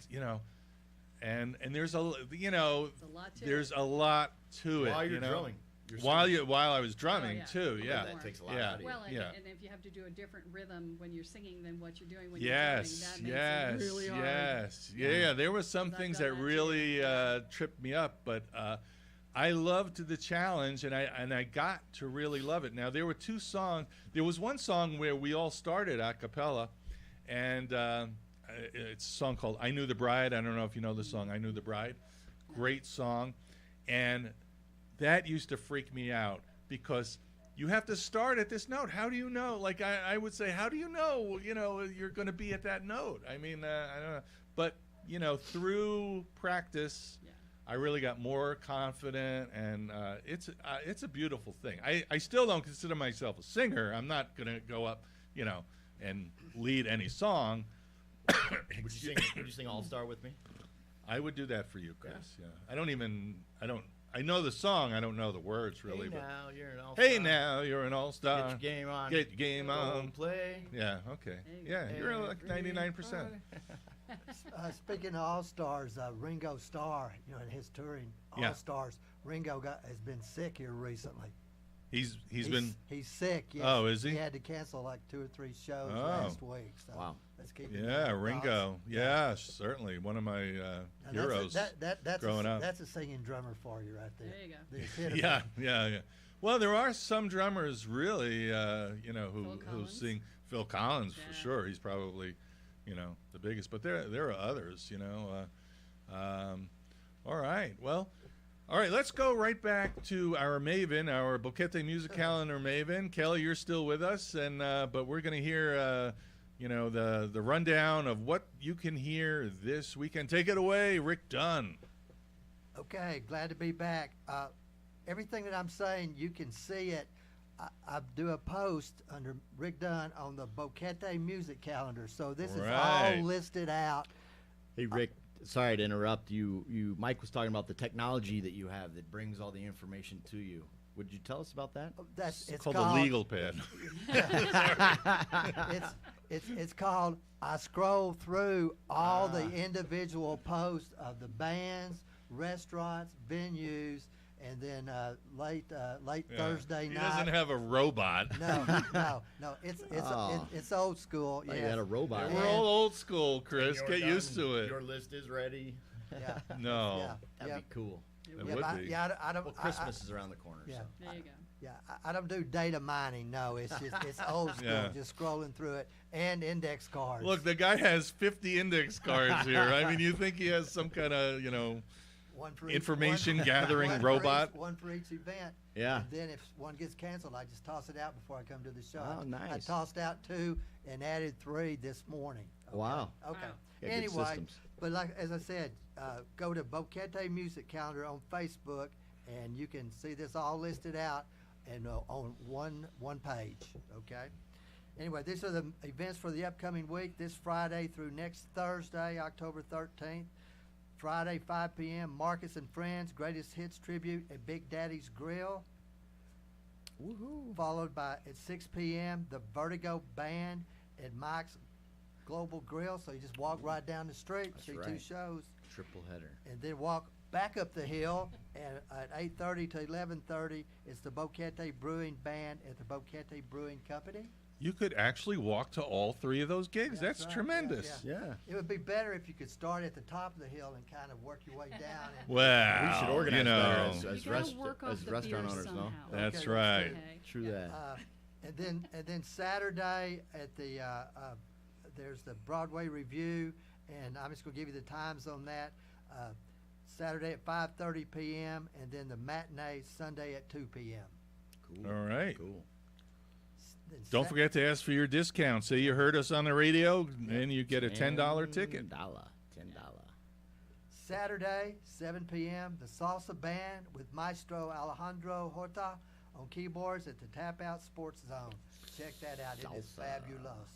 and there's a lot to there's it. a lot to it. While you're drumming. While I was drumming yeah. too, yeah. That takes a lot Yeah. out of you. Well, and, Yeah. and if you have to do a different rhythm when you're singing than what you're doing when Yes, you're drumming, that makes it really hard. yes. Yeah, there were some I've things done that that really too. tripped me up, but I loved the challenge, and I got to really love it. Now, there were 2 songs. There was one song where we all started a cappella, and it's a song called I Knew the Bride. I don't know if you know the song, I Knew the Bride. Great song. And that used to freak me out because you have to start at this note. How do you know? Like I would say, how do you know, you're going to be at that note? I mean, I don't know. But, through practice, I really got more confident, and it's a beautiful thing. I still don't consider myself a singer. I'm not going to go up, and lead any song. Would you sing All Star with me? I would do that for you, Chris. Yeah. I know the song. I don't know the words really. Hey, but now you're an all-star. hey, now you're an all-star. Get your game on. Get your game Go on. play. Yeah. Okay. There you Yeah. go. You're like 99%. Speaking of All Stars, Ringo Starr, in his touring Yeah. All Stars, Ringo has been sick here recently. He's been. He's sick. Yes. Oh, is he? He had to cancel like 2 or 3 shows Oh. last week. So Wow. let's keep him Yeah, in our Ringo. thoughts. Yeah, certainly one of my And heroes. that's growing up. That's a singing drummer for you right there. There you go. The epitome. Yeah. Well, there are some drummers really, who Phil Collins. sing. Phil Collins for Yeah. sure. He's probably, the biggest. But there are others. All right. Well, all right. Let's go right back to our Maven, our Boquete Music Calendar Maven. Kelly, you're still with us, and but we're going to hear, the rundown of what you can hear this weekend. Take it away, Rick Dunn. Okay, glad to be back. Everything that I'm saying, you can see it. I do a post under Rick Dunn on the Boquete Music Calendar, so this is Right. all listed out. Hey, Rick, sorry to interrupt you. Mike was talking about the technology that you have that brings all the information to you. Would you tell us about that? It's called the legal pad. It's called. I scroll through all the individual posts of the bands, restaurants, venues, and then late Yeah. Thursday He night. doesn't have a robot. No. Oh. It's old school. Oh, you yes. had a robot. We're all old school, Chris. You're Get done. used to it. Your list is ready. Yeah. No. Yeah. That'd yeah. be cool. It Yeah, would but be. I don't. Well, Christmas is around the corner. Yeah. So. There you go. I don't do data mining. No, it's old school. Yeah. Just scrolling through it and index cards. Look, the guy has 50 index cards here. I mean, you think he has some kind of, One for each- information one- gathering one for robot. one for each event. Yeah. And then if one gets canceled, I just toss it out before I come to the show. Oh, I nice. tossed out 2 and added 3 this morning. Okay. Wow. Okay. Wow. Yeah, good Anyway, systems. but like as I said, go to Boquete Music Calendar on Facebook, and you can see this all listed out and on one page. Okay. Anyway, these are the events for the upcoming week. This Friday through next Thursday, October 13th. Friday, 5 p.m. Marcus and Friends Greatest Hits Tribute at Big Daddy's Grill. Woohoo. Followed by at 6 p.m. the Vertigo Band at Mike's Global Grill. So you just walk right down the street, That's see 2 right. shows, Triple header. and then walk back up the hill. And at 8:30 to 11:30, it's the Boquete Brewing Band at the Boquete Brewing Company. You could actually walk to all 3 of those gigs. That's That's right, tremendous. yeah. Yeah. It would be better if you could start at the top of the hill and kind of work your way down. And, Well, We should organize you better know, as You gotta work off as the restaurant beer owners know. somehow. That's Okay, right. Okay. True Yeah. that. and then Saturday at the there's the Broadway Review, and I'm just gonna give you the times on that. Saturday at 5:30 p.m. and then the matinee Sunday at 2 p.m. Cool. All right. Cool. Then Don't forget to ask for your discount. Say you heard us on the radio, and you get a $10 ticket. $10. Saturday 7 p.m. the Salsa Band with Maestro Alejandro Horta on keyboards at the Tap Out Sports Zone. Check that out. It is Salsa. fabulous.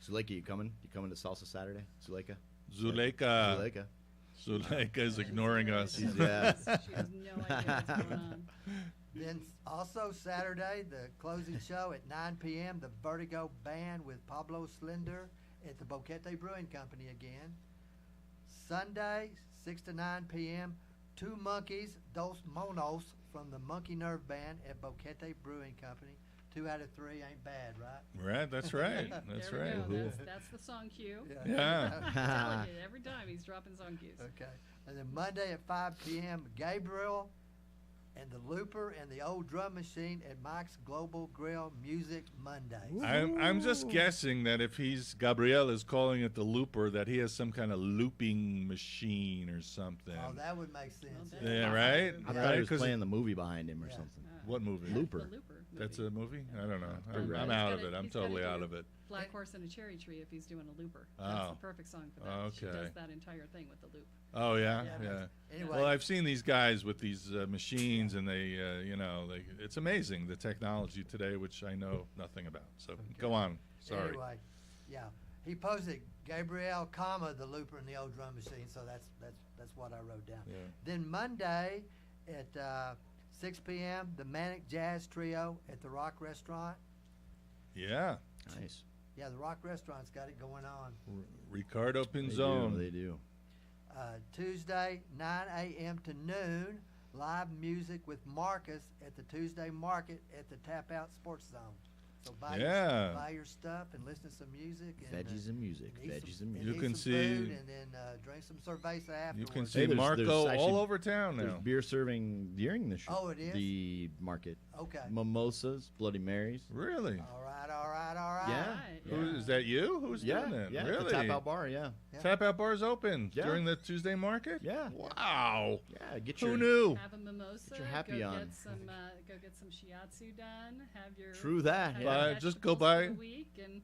Zuleika, you coming? You coming to Salsa Saturday? Zuleika? Zuleika. Zuleika. Zuleika is ignoring us. Yeah. She has no idea what's going on. Then also Saturday, the closing show at 9 p.m., the Vertigo Band with Pablo Slender at the Boquete Brewing Company again. Sunday, 6 to 9 p.m., 2 Monkeys, Dos Monos from the Monkey Nerve Band at Boquete Brewing Company. 2 out of 3 ain't bad, right? Right, that's right. That's There we right. go. That's the song cue. Yeah. I'm telling you, every time he's dropping song cues. Okay. And then Monday at 5 p.m., Gabrielle and the Looper and the Old Drum Machine at Mike's Global Grill Music Mondays. I'm just guessing that if Gabrielle is calling it the looper, that he has some kind of looping machine or something. Oh, that would make sense. Well, Yeah, right? I thought Right? he was 'Cause playing the movie behind him or Yeah. something. what movie? Looper. The Looper. That's movie. a movie? I don't know. pretty I'm rad. out He's of gotta- it. I'm he's gotta totally do out of it. Black Horse and a Cherry Tree if he's doing a looper. Oh. That's the perfect song for that. She Okay. does that entire thing with the loop. Oh, yeah? Yeah. Yeah. Anyway, Well, I've seen these guys with these machines, and they, it's amazing, the technology today, which I know nothing about. So go on. Sorry. Anyway, yeah, he posted Gabrielle, comma the Looper and the Old Drum Machine. So that's what I wrote down. Yeah. Then Monday at 6 p.m. the Manic Jazz Trio at the Rock Restaurant. Yeah. Nice. Yeah, the Rock Restaurant's got it going on. Ricardo They Pinzon. do. Tuesday 9 a.m. to noon, live music with Marcus at the Tuesday Market at the Tap Out Sports Zone. So buy your stuff and listen to some music. And, Veggies and music. and eat Veggies some- and and music. You can eat some see- food and then drink some cerveza afterwards. You can Hey, see there's Marco actually- all over town There's now. beer serving during the show. Oh, it is? The market. Okay. Mimosas, Bloody Marys. Really? All right, all right, all right. Yeah. Right. Who, is that you? Who's Yeah, doing that? yeah. Really? The Tap Out Bar, yeah. Yeah. Tap Out Bar's open Yeah. during the Tuesday market? Yeah. Wow. Yeah, get Who your knew? Have a mimosa. your happy go on. Get some shiatsu done. Have your True that, have yeah. your Just go vegetables by- for the week and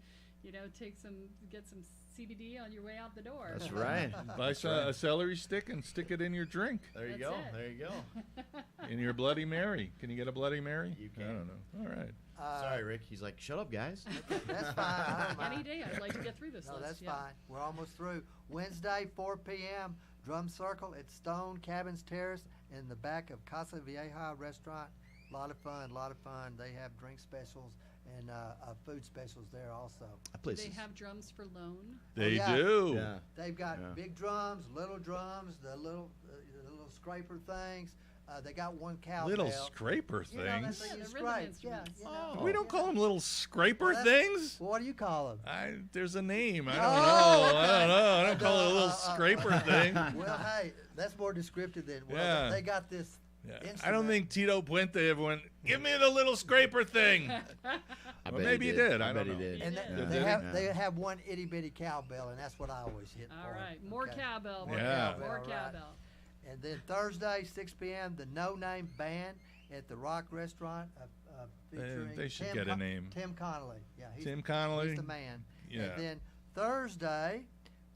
get some CBD on your way out the door. That's right. Buy a celery stick and stick it in your drink, There you That's go. it. There you go. in your Bloody Mary. Can you get a Bloody Mary? You I can. don't know. All right. Sorry, Rick. He's like, shut up, guys. That's fine. I don't mind. Any day, I'd like to get through this No, list. that's yeah. fine. We're almost through. Wednesday, 4 p.m., Drum Circle at Stone Cabins Terrace in the back of Casa Vieja Restaurant. A lot of fun, a lot of fun. They have drink specials and food specials there also. That place They is. have drums for loan. They yeah. do. Yeah. They've got Yeah. big drums, the little scraper things. They got one cowbell. Little scraper You know, that's things. how you Yeah, the scrape. rhythm Yeah, instruments. you know. We don't call them little scraper Well, that's- things. What do you call them? There's a name. I don't Oh, know. okay. I don't know. I don't call it a little scraper thing. Well, hey, that's more descriptive than. Well, Yeah. They got this. Yeah. I instrument. don't think Tito Puente ever went, give me the little scraper thing. I Well, bet maybe he did. I bet don't he know. did. And Yeah. they, Did they he? have Yeah. they have one itty bitty cowbell, and that's what I always hit All for. right, more Okay. cowbell. Yeah. More All right. cowbell. And then Thursday, 6 p.m., the No Name Band at the Rock Restaurant featuring They should get a name. Tim Connolly. Yeah, Tim Connolly. He's the man. Yeah. And then Thursday,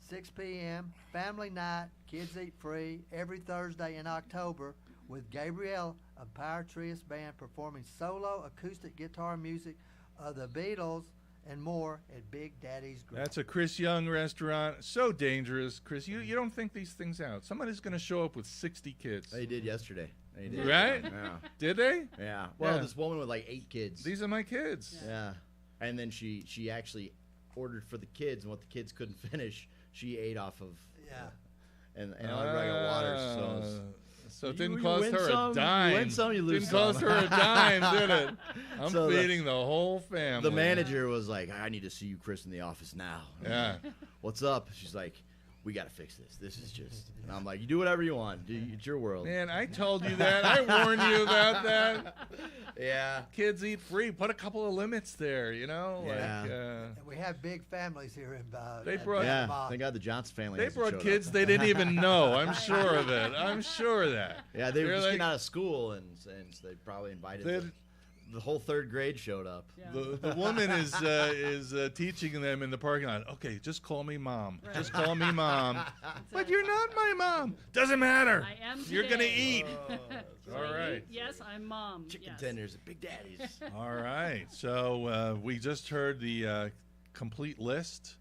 6 p.m., family night, kids eat free, every Thursday in October with Gabrielle of Power Trios Band performing solo acoustic guitar music of the Beatles and more at Big Daddy's Grill. That's a Chris Young restaurant. So dangerous, Chris. You don't think these things out. Somebody's going to show up with 60 kids. They did yesterday. They did. Right? Yeah. Did they? Yeah. Well, Yeah. this woman with like 8 kids. These are my kids. Yeah. And then she actually ordered for the kids, and what the kids couldn't finish, she ate off of. Yeah. And all the regular water. So it You- didn't you cost win her some, a dime. you win some, you lose didn't cost some. her a dime, did it? I'm So feeding the whole family. The manager was like, I need to see you, Chris, in the office now. Yeah. What's up? She's like, we got to fix this. This is just. And I'm like, you do whatever you want. It's your world. Man, I told you that. I warned you about that. Yeah. Kids eat free. Put a couple of limits there, you know? Yeah. Like, And we have big families here in They at brought- Yeah. Bob. Thank God the Johnson family. they hasn't brought showed kids up. they didn't even know. I'm sure of it. I'm sure of that. Yeah, they were They're just like- getting out of school, and they probably invited the whole 3rd grade showed up. Yeah. The woman is teaching them in the parking lot. Okay, just call me mom. Right. Just call me mom. But it. you're not my mom. Doesn't matter. I am You're gonna today. eat. Do All I right. eat? Yes, I'm mom. Chicken yes. tenders at Big Daddy's. All right. So we just heard the complete list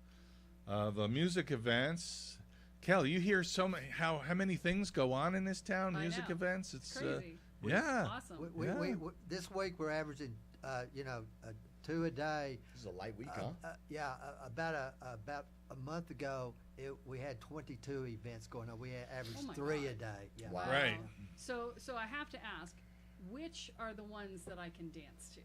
of music events. Kel, you hear so many how many things go on in this town? I Music know. events. It's Crazy. yeah. Awesome. Yeah. This week we're averaging, 2 a day. This is a light week, huh? About a month ago, we had 22 events going on. We averaged Oh my 3 a God. day. Yeah. Wow. Right. So I have to ask, which are the ones that I can dance to?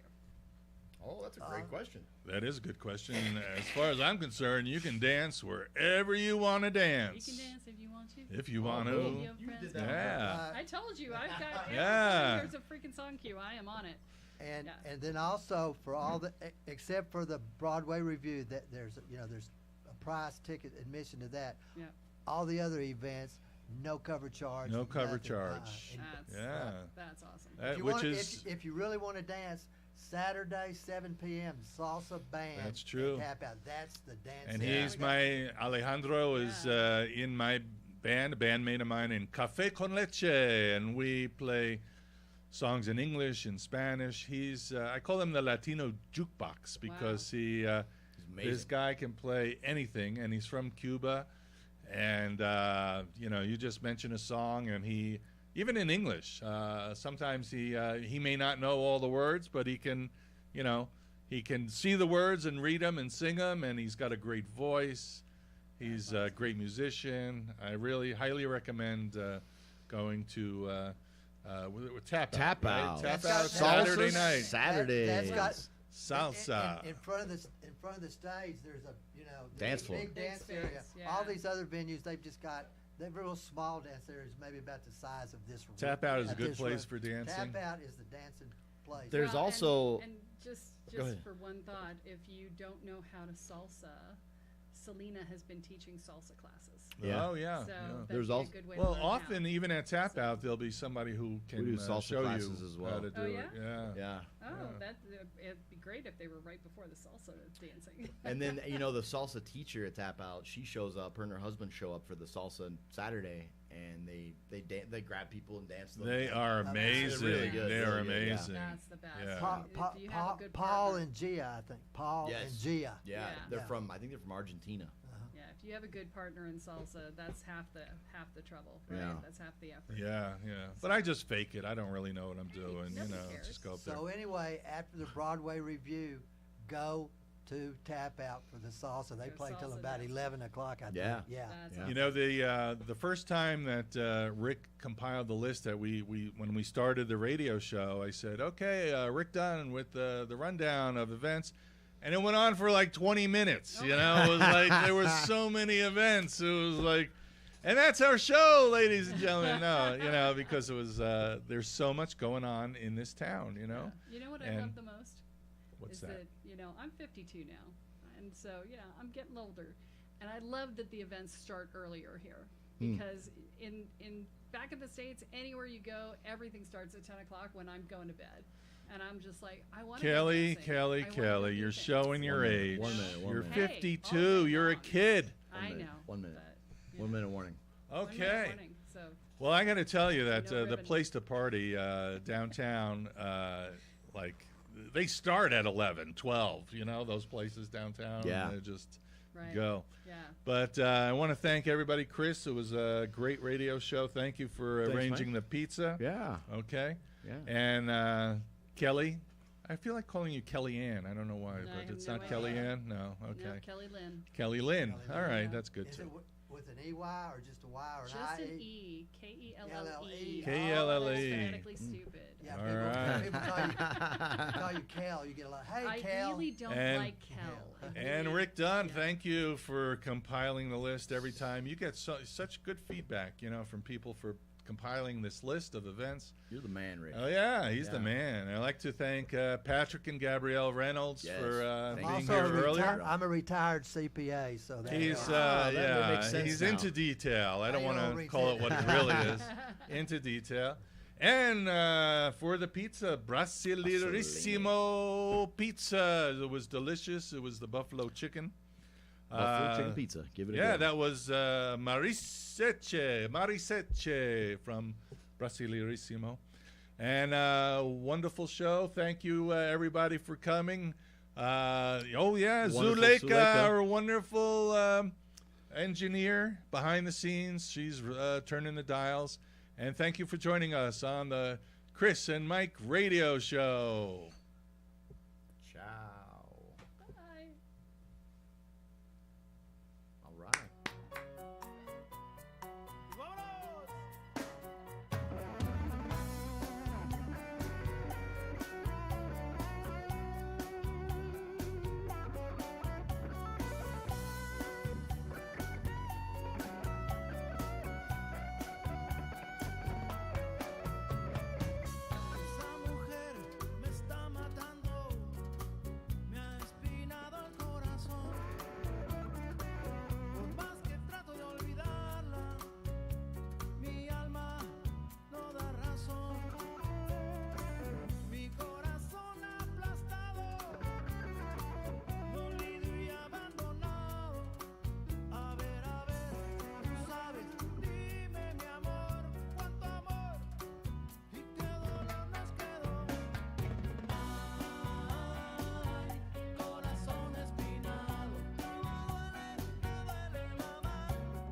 Oh, that's a great question. That is a good question. As far as I'm concerned, you can dance wherever you want to You dance. can dance if you want to. If you want boom. to. You have You friends did that- that. Yeah. I told you, I've got Yeah. There's a freaking song cue. I am on it. And Yeah. and then also for all the except for the Broadway review, that there's a price ticket admission to that. Yeah. All the other events, no cover charge. No cover nothing. charge. And Yeah. That's awesome. if you Which wanna- is if you really want to dance, Saturday 7 p.m. salsa band. That's true. Tap out. That's the dance. and that he's we got. my Alejandro is in my band, a bandmate of mine in Café con Leche, and we play songs in English and Spanish. He's I call him the Latino jukebox because He's this amazing. guy can play anything, and he's from Cuba. And you just mention a song, and he even in English. Sometimes he may not know all the words, but he can, he can see the words and read them and sing them. And he's got a great voice. He's a great musician. I really highly recommend going to Tap Out. Tap right? Out. Tap That's Out got- Saturday Salsa night. Saturdays. That's got Salsa. In front of the stage, there's a Dance big, floor. big Big dance space, area. yeah. All these other venues, they're real small dance areas, maybe about the size of this room. Tap Out is a at good this place room. for dancing. Tap Out is the dancing place. There's Well, also- and just Go ahead. for one thought, if you don't know how to salsa, Selena has been teaching salsa classes. Yeah. Oh yeah. So yeah. that'd There's be a also- good way to Well, learn often how. even at Tap Out, there'll be somebody who can do salsa show you classes as how well. to do Oh, it. yeah? Yeah. Yeah. Oh, Yeah. that it'd be great if they were right before the salsa dancing. And then the salsa teacher at Tap Out, she shows up. Her and her husband show up for the salsa Saturday, and they grab people and dance. Them. They are They're amazing. really good, They are really good, yeah. amazing. That's the best. Yeah. If you have a good Paul partner. and Gia, I think. Paul Yes. and Gia. Yeah, Yeah. they're Yeah. from. I think they're from Argentina. Yeah, if you have a good partner in salsa, that's half the trouble, right? Yeah. That's half the effort. Yeah, yeah. But I just fake it. I don't really know what I'm doing. nobody You know, cares. just go up there. So anyway, after the Broadway review, go to Tap Out for the salsa. They For play till salsa about dance. 11 o'clock, I think. Yeah. Yeah. That's Yeah. awesome. You know, the first time that Rick compiled the list that we when we started the radio show, I said, okay, Rick Dunn with the rundown of events. And it went on for like 20 minutes, you know? It was like there were so many events. It was like, and that's our show, ladies and gentlemen. No, because it was, there's so much going on in this town, you know? You know what I And- love the most? What's is that? I'm 52 now, and so I'm getting older, and I love that the events start earlier here because in back in the States, anywhere you go, everything starts at 10 o'clock when I'm going to bed. And I'm just like, I want to Kelly, you're showing your age. 1 minute. You're Hey, 52. all day You're a long. kid. I know. 1 minute. but, 1 minute warning. 1 minute Okay. warning, so. Well, I got to tell you that No the ribbon. place to party downtown, like they start at 11, 12. You know those places downtown. Yeah. They just Right. go. Yeah. But I want to thank everybody. Chris, it was a great radio show. Thank you for Thanks, arranging Mike. the pizza. Yeah. Okay. Yeah. And Kelly, I feel like calling you Kelly Ann. I don't know why, I but have it's no not idea. Kelly Ann. No. No, Okay. Kelly Lynn. Kelly Lynn. Kelly All Lynn, right, yeah. that's good Is too. it with an EY or just a Y or an Just an IE? E. K-E-L-L-E. K-E-L-L-E. Phonetically stupid. Yeah, All people, right. people call you Kel. You get a lot. Hey, I Kel. really don't And- like Kel. I And really- Rick Dunn, yeah. thank you for compiling the list every time. You get such good feedback, from people for compiling this list of events. You're the man, Rick. Oh yeah, he's the Yeah. man. I'd like to thank Patrick and Gabrielle Reynolds Yes, for thank being you. here earlier. I'm a retired CPA, so that He's that makes sense he's now. into detail. I don't Hey, want old to call it what it really is. Into detail. And for the pizza, Brasilerissimo pizza. It was delicious. It was the buffalo chicken. Buffalo chicken pizza. Give it a Yeah, go. that was Mariseche from Brasilerissimo. And wonderful show. Thank you, everybody, for coming. Wonderful Zuleika, Zuleika. our wonderful engineer behind the scenes. She's turning the dials. And thank you for joining us on the Chris and Mike radio show.